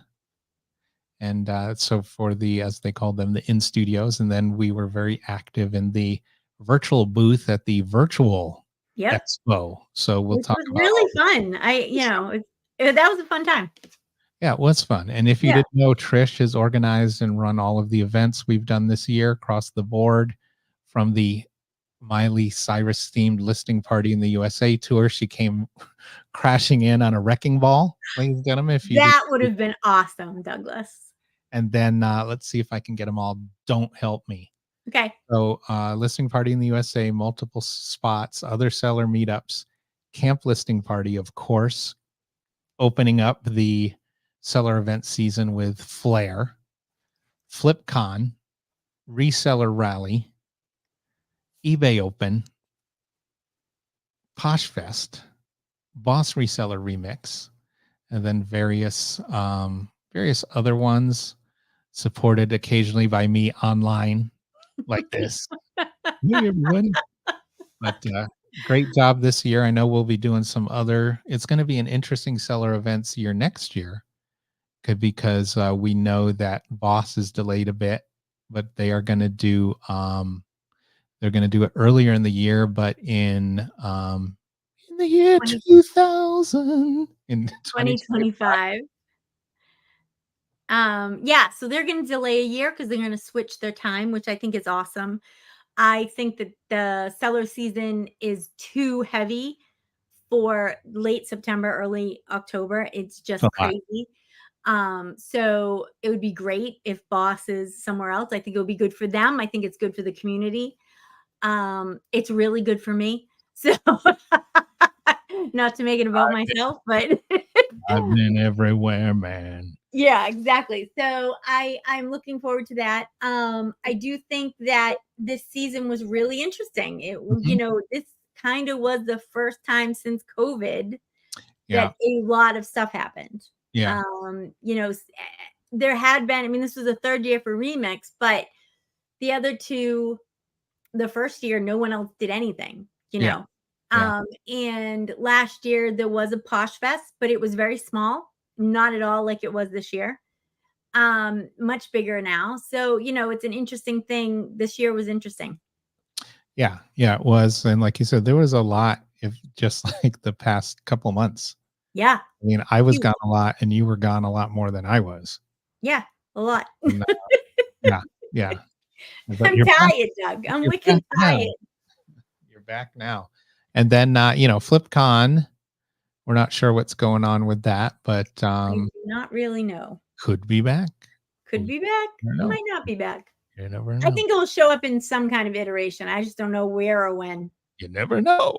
And so for the, as they call them, the in studios. And then we were very active in the virtual booth at the virtual expo. So we'll talk about really fun. That was a fun time. Yeah, it was fun. And if you didn't know, Trish has organized and run all of the events we've done this year across the board, from the Miley Cyrus themed listing party in the USA tour. She came crashing in on a wrecking ball, ladies and gentlemen. If you That would have been awesome, Douglas. And then let's see if I can get them all. Don't help me. Okay. So listing party in the USA, multiple spots, other seller meetups, camp listing party, of course, opening up the seller event season with Flair, FlipCon, reseller rally, eBay Open, PoshFest, Boss Reseller Remix, and then various other ones supported occasionally by me online like this. Hey, everyone. But great job this year. I know we'll be doing some other, it's going to be an interesting seller events year next year, because we know that Boss is delayed a bit, but they are going to do it earlier in the year, but in the year 2000, in 2025. So they're going to delay a year because they're going to switch their time, which I think is awesome. I think that the seller season is too heavy for late September, early October. It's just crazy. So it would be great if Boss is somewhere else. I think it would be good for them. I think it's good for the community. It's really good for me. So not to make it about myself, but I've been everywhere, man. Yeah, exactly. So I'm looking forward to that. I do think that this season was really interesting. This kind of was the first time since COVID that a lot of stuff happened. Yeah. There had been, this was the third year for Remix, but the other two, the first year, no one else did anything, and last year there was a Posh Fest, but it was very small, not at all like it was this year. Much bigger now. So, it's an interesting thing. This year was interesting. Yeah, it was. And like you said, there was a lot, if just like the past couple months. Yeah. I was gone a lot and you were gone a lot more than I was. Yeah, a lot. And, yeah. But I'm tired, Doug. I'm wicked tired. You're back now. And then, FlipCon, we're not sure what's going on with that, but I do not really know. Could be back. Could be back. Might not be back. You never know. I think it will show up in some kind of iteration. I just don't know where or when. You never know.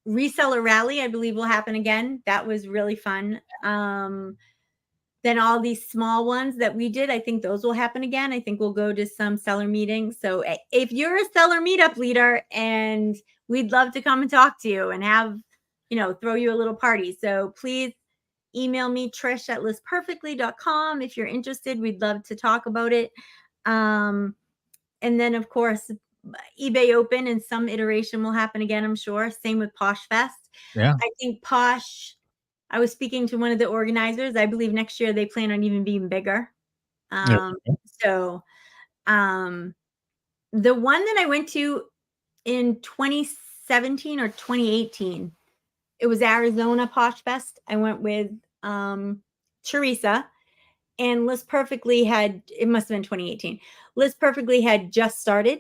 Reseller rally, I believe, will happen again. That was really fun. Then all these small ones that we did, I think those will happen again. I think we'll go to some seller meetings. So if you're a seller meetup leader, and we'd love to come and talk to you and have, throw you a little party. So please email me, Trish at listperfectly.com. If you're interested, we'd love to talk about it. And then, of course, eBay Open in some iteration will happen again, I'm sure. Same with Posh Fest. Yeah. I think Posh, I was speaking to one of the organizers. I believe next year they plan on even being bigger. So the one that I went to in 2017 or 2018, it was Arizona Posh Fest. I went with Teresa, and List Perfectly had, it must have been 2018. List Perfectly had just started,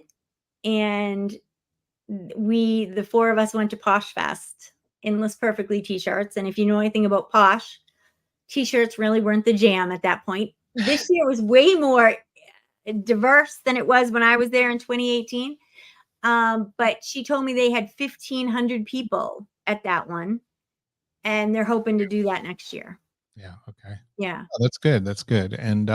and the four of us went to Posh Fest in List Perfectly t-shirts. And if you know anything about Posh, t-shirts really weren't the jam at that point. This year was way more diverse than it was when I was there in 2018. But she told me they had 1,500 people at that one, and they're hoping to do that next year. Yeah. Okay. Yeah. Oh, that's good. That's good. And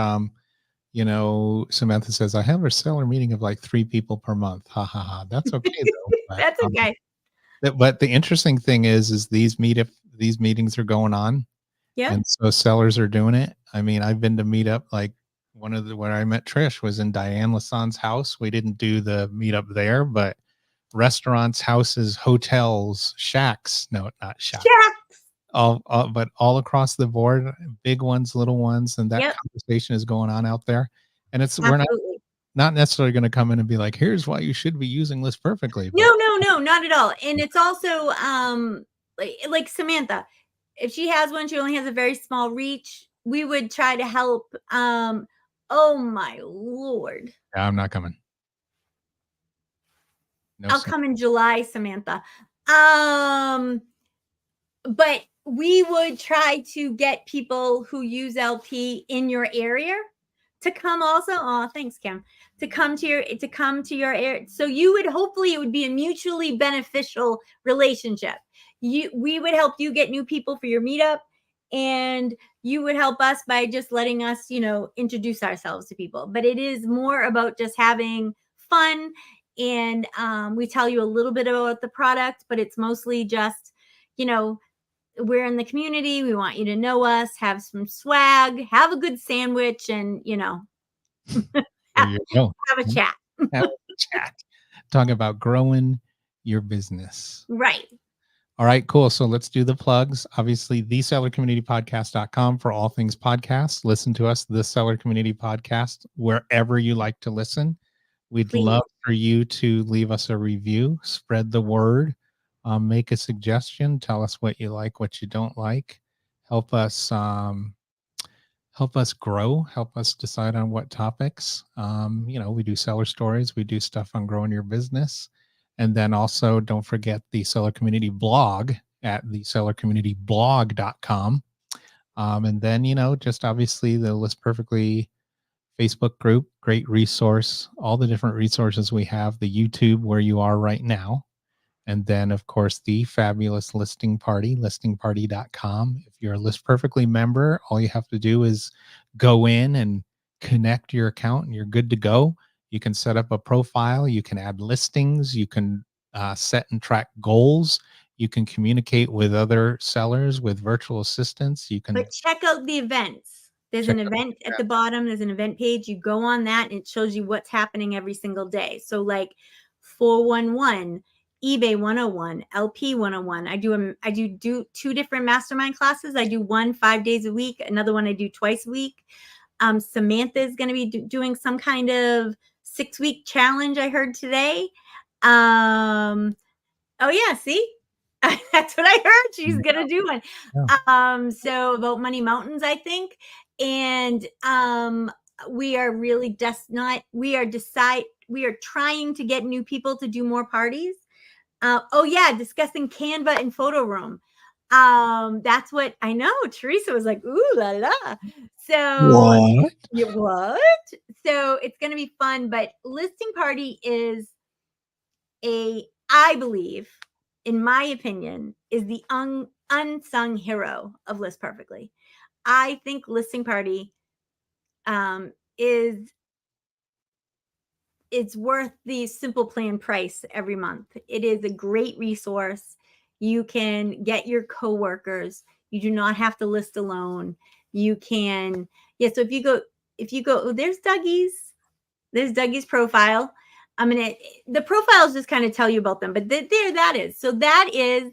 Samantha says I have a seller meeting of like 3 people per month. Ha ha ha. That's okay though. That's okay. But the interesting thing is these meetings are going on, Yeah. and so sellers are doing it. I mean, I've been to meetup, like where I met Trish was in Diane Lassan's house. We didn't do the meetup there, but restaurants, houses, hotels, shacks. No, not shacks. Shacks. But all across the board, big ones, little ones, and that Yep. conversation is going on out there. And we're not necessarily going to come in and be like, here's why you should be using List Perfectly. But No, not at all. And it's also like Samantha, if she has one, she only has a very small reach. We would try to help. Oh my Lord. yeah, I'm not coming. No, I'll come in July, Samantha. But we would try to get people who use LP in your area to come also. Oh, thanks, Kim. To come to your area. So you would hopefully it would be a mutually beneficial relationship. We would help you get new people for your meetup, and you would help us by just letting us, introduce ourselves to people. But it is more about just having fun, and we tell you a little bit about the product, but it's mostly just, we're in the community. We want you to know us, have some swag, have a good sandwich, and there you go. have a chat. Have a chat. Talk about growing your business. Right. All right, cool. So let's do the plugs. Obviously, thesellercommunitypodcast.com for all things podcasts. Listen to us, the Seller Community Podcast, wherever you like to listen. We'd love for you to leave us a review, spread the word, make a suggestion, tell us what you like, what you don't like, help us grow, help us decide on what topics. We do seller stories, we do stuff on growing your business. And then also don't forget the Seller Community blog at thesellercommunityblog.com. And then, just obviously the List Perfectly Facebook group, great resource, all the different resources we have, the YouTube where you are right now. And then, of course, the fabulous listing party, listingparty.com. If you're a List Perfectly member, all you have to do is go in and connect your account and you're good to go. You can set up a profile. You can add listings. You can set and track goals. You can communicate with other sellers with virtual assistants. But check out the events. There's an event at the bottom. There's an event page. You go on that and it shows you what's happening every single day. So like 411, eBay 101, LP 101. I do 2 different mastermind classes. I do one 5 days a week. Another one I do twice a week. Samantha is going to be doing some kind of 6-week challenge, I heard today. Oh yeah, see? That's what I heard. She's going to do one. Yeah. So about Money Mountains, I think. And we are really we are trying to get new people to do more parties. Discussing Canva and photo room. That's what I know. Teresa was like, ooh la la. So what? So it's going to be fun, but Listing Party is I believe, in my opinion, is the unsung hero of List Perfectly. I think Listing Party it's worth the simple plan price every month. It is a great resource. You can get your coworkers. You do not have to list alone. You can, so if you go, there's Dougie's profile. The profiles just kind of tell you about them, but there that is. So that is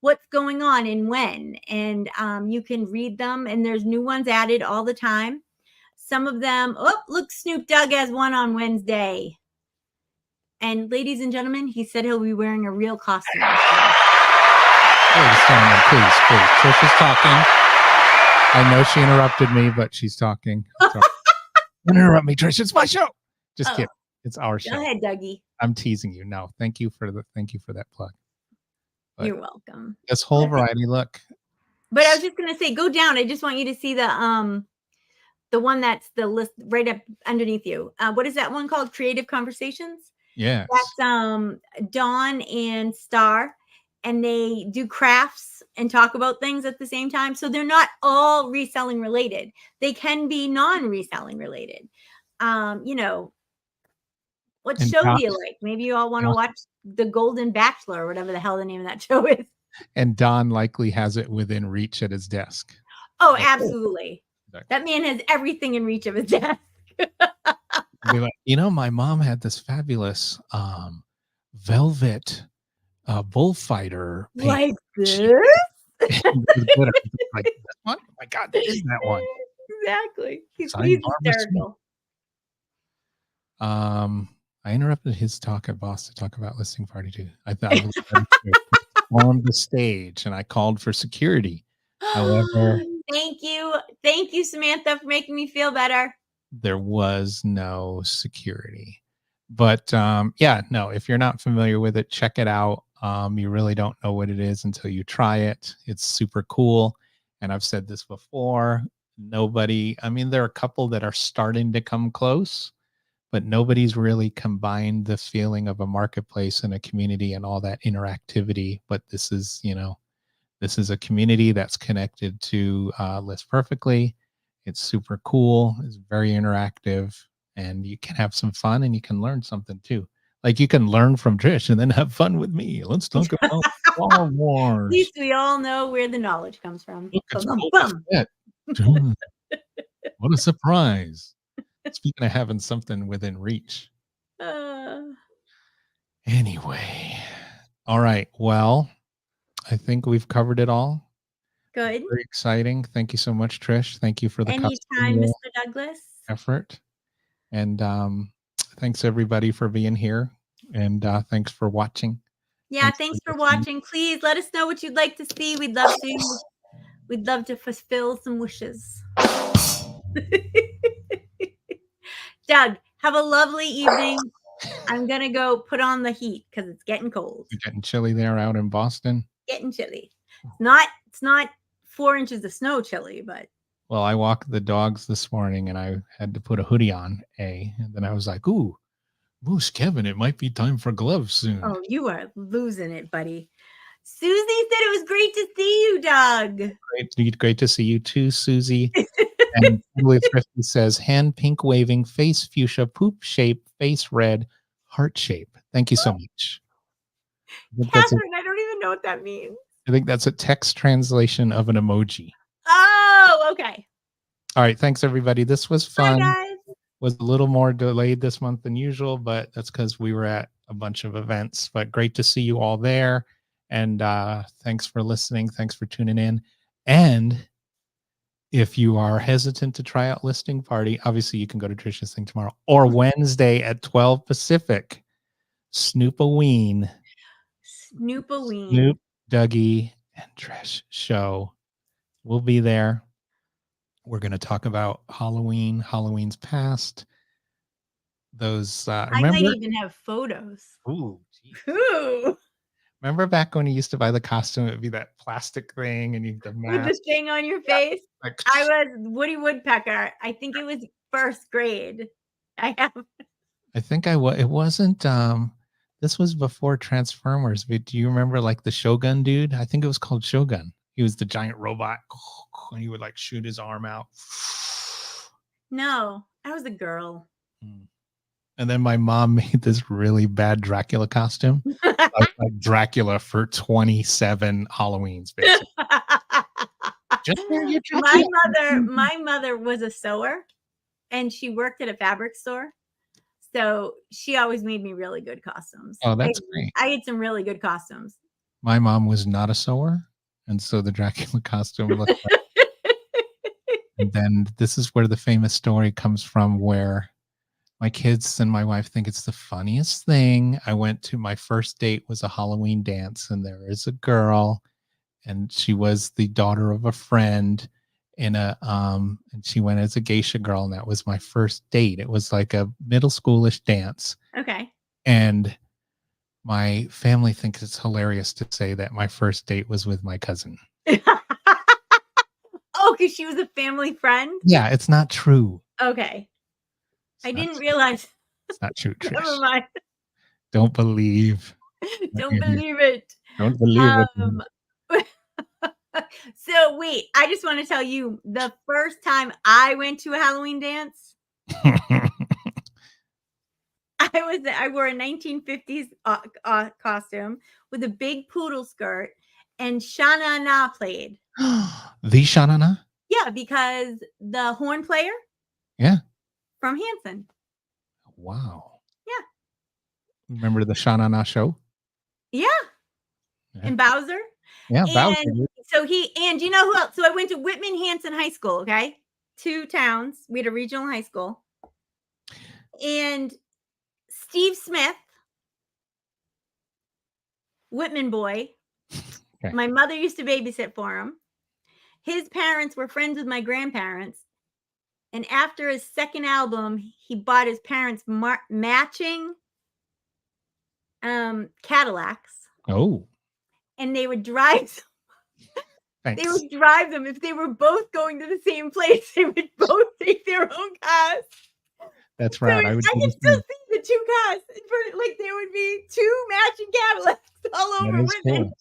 what's going on and when, and you can read them, and there's new ones added all the time. Some of them, look, Snoop Dogg has one on Wednesday. And ladies and gentlemen, he said he'll be wearing a real costume. Please, Trish is talking. I know she interrupted me, but she's talking. Don't interrupt me, Trish. It's my show. Just kidding. It's our show. Go ahead, Dougie. I'm teasing you. No, thank you for that plug. But you're welcome. This whole variety, look. But I was just gonna say, go down. I just want you to see the one that's the list right up underneath you. What is that one called? Creative Conversations. Yes. That's Dawn and Star, and they do crafts and talk about things at the same time. So they're not all reselling related. They can be non-reselling related. You know, what And show Don, do you like? Maybe you all want to watch The Golden Bachelor or whatever the hell the name of that show is. and Don likely has it within reach at his desk. Oh, Like, absolutely. exactly. That man has everything in reach of his desk. Be like, you know, my mom had this fabulous velvet bullfighter paint. Like She this? like, this one? Oh my God, that is that one. Exactly. He's Signed Barbara Smith. hysterical. I interrupted his talk at Boss to talk about listing party too. I thought on the stage and I called for security. However, Thank you, Samantha, for making me feel better. there was no security. But yeah, no, if you're not familiar with it, check it out. You really don't know what it is until you try it. It's super cool. And I've said this before, I mean, there are a couple that are starting to come close, but nobody's really combined the feeling of a marketplace and a community and all that interactivity. But this is, you know, this is a community that's connected to List Perfectly. It's super cool. It's very interactive, and you can have some fun and you can learn something too. Like you can learn from Trish and then have fun with me. Let's talk about Star Wars. At least we all know where the knowledge comes from. Look, it's Boba Fett. What a surprise. Speaking of having something within reach. Anyway. All right. Well, I think we've covered it all. Good. Very exciting. Thank you so much, Trish. Thank you for the anytime, Mr. Douglas. Effort. And thanks everybody for being here. And thanks for watching. Yeah, thanks for watching. Please let us know what you'd like to see. We'd love to fulfill some wishes. Doug, have a lovely evening. I'm gonna go put on the heat because it's getting cold. It's getting chilly there out in Boston. Getting chilly. It's not 4 inches of snow chilly, but well, I walked the dogs this morning and I had to put a hoodie on, and then I was like, ooh, Moose Kevin, it might be time for gloves soon. Oh, you are losing it, buddy. Susie said it was great to see you, Doug. Great to see you too, Susie. And Julie Thrifty says, hand pink waving, face fuchsia, poop shape, face red, heart shape. Thank you so much. Catherine, I don't even know what that means. I think that's a text translation of an emoji. Oh, okay. All right. Thanks, everybody. This was fun. Bye, guys. Was a little more delayed this month than usual, but that's because we were at a bunch of events. But great to see you all there. And thanks for listening. Thanks for tuning in. And if you are hesitant to try out Listing Party, obviously you can go to Trish's thing tomorrow or Wednesday at 12 Pacific. Snoop-a-ween. Snoop-a-ween. Snoop, Dougie, and Trish show. We'll be there. We're going to talk about Halloween, Halloween's past. Those I might even have photos. Ooh, Ooh. Remember back when you used to buy the costume? It'd be that plastic thing, and you the mask. With the thing on your face. Yeah, like, I was Woody Woodpecker. I think it was first grade. I think I was. It wasn't. This was before Transformers. But do you remember like the Shogun dude? I think it was called Shogun. He was the giant robot, and he would like shoot his arm out. No, I was a girl. And then my mom made this really bad Dracula costume, like Dracula for 27 Halloweens, basically. My mother was a sewer, and she worked at a fabric store, so she always made me really good costumes. Oh, that's great. I had some really good costumes. My mom was not a sewer, and so the Dracula costume looked like. And then this is where the famous story comes from, where my kids and my wife think it's the funniest thing. I went to my first date was a Halloween dance, and there is a girl, and she was the daughter of a friend in a and she went as a geisha girl, and that was my first date. It was like a middle schoolish dance. Okay. And my family thinks it's hilarious to say that my first date was with my cousin. Oh, because she was a family friend? Yeah, it's not true. Okay. I didn't realize. It's not true, Trish. Never mind. Don't believe. Don't believe it. Don't believe it. Um, so wait, I just want to tell you the first time I went to a Halloween dance, I wore a 1950s costume with a big poodle skirt, and Shana Na played. The Shanana? Yeah, because the horn player Yeah. from Hanson. Wow. Yeah. Remember the Shanana show? Yeah. And Bowser. Yeah, Bowser. And so and you know who else? So I went to Whitman Hanson High School, okay? 2 towns. We had a regional high school. And Steve Smith, Whitman boy, Okay. my mother used to babysit for him. His parents were friends with my grandparents. And after his second album, he bought his parents matching Cadillacs. Oh. And they would drive Thanks. They would drive them. If they were both going to the same place, they would both take their own cars. That's right. So I can still see the 2 cars. Like there would be 2 matching Cadillacs all over Whitman.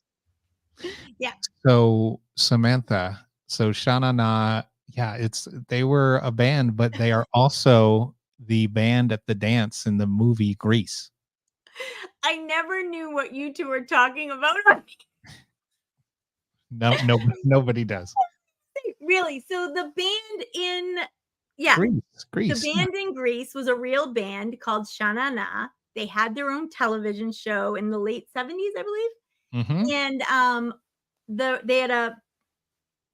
Cool. Yeah. So Samantha, so Shana Na, yeah, they were a band, but they are also the band at the dance in the movie Grease. I never knew what you two were talking about. No, nobody does. Really? So the band in Grease. The band in Greece was a real band called Shana Na. They had their own television show in the late 70s, I believe. Mm-hmm. And they had a,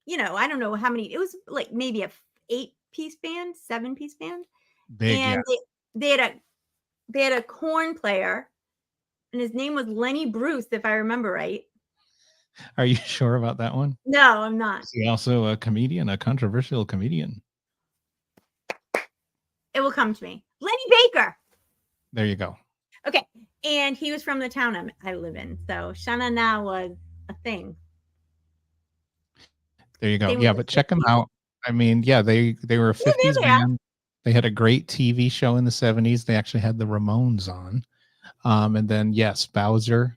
I don't know how many. It was like maybe a 8-piece band, 7-piece band. Big, and they had a horn player, and his name was Lenny Bruce, if I remember right. Are you sure about that one? No, I'm not. Is he also a comedian, a controversial comedian? It will come to me. Lenny Baker. There you go. Okay. And he was from the town I live in. So Shana Na was a thing. There you go. Yeah, but check them out. I mean, yeah, they were a 50s band. They had a great TV show in the 70s. They actually had the Ramones on. And then, yes, Bowser.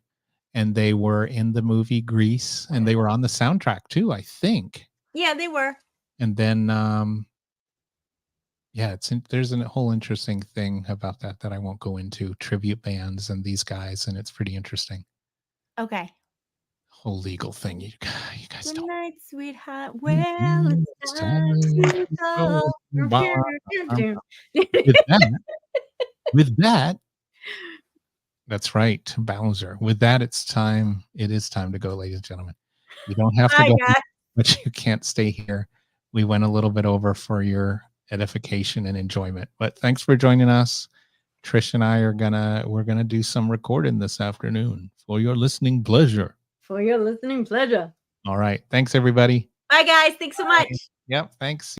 And they were in the movie Grease. And they were on the soundtrack, too, I think. Yeah, they were. And then, yeah, there's a whole interesting thing about that I won't go into. Tribute bands and these guys. And it's pretty interesting. Okay. Whole legal thing. You guys Good don't. night, sweetheart. Well, it's time to go. With that, that's right, Bowser. With that, it is time to go, ladies and gentlemen. You don't have to go, but you can't stay here. We went a little bit over for your edification and enjoyment, but thanks for joining us. Trish and I we're gonna do some recording this afternoon for your listening pleasure. For your listening pleasure. All right. Thanks, everybody. Bye, guys. Thanks so much. Yep. Thanks.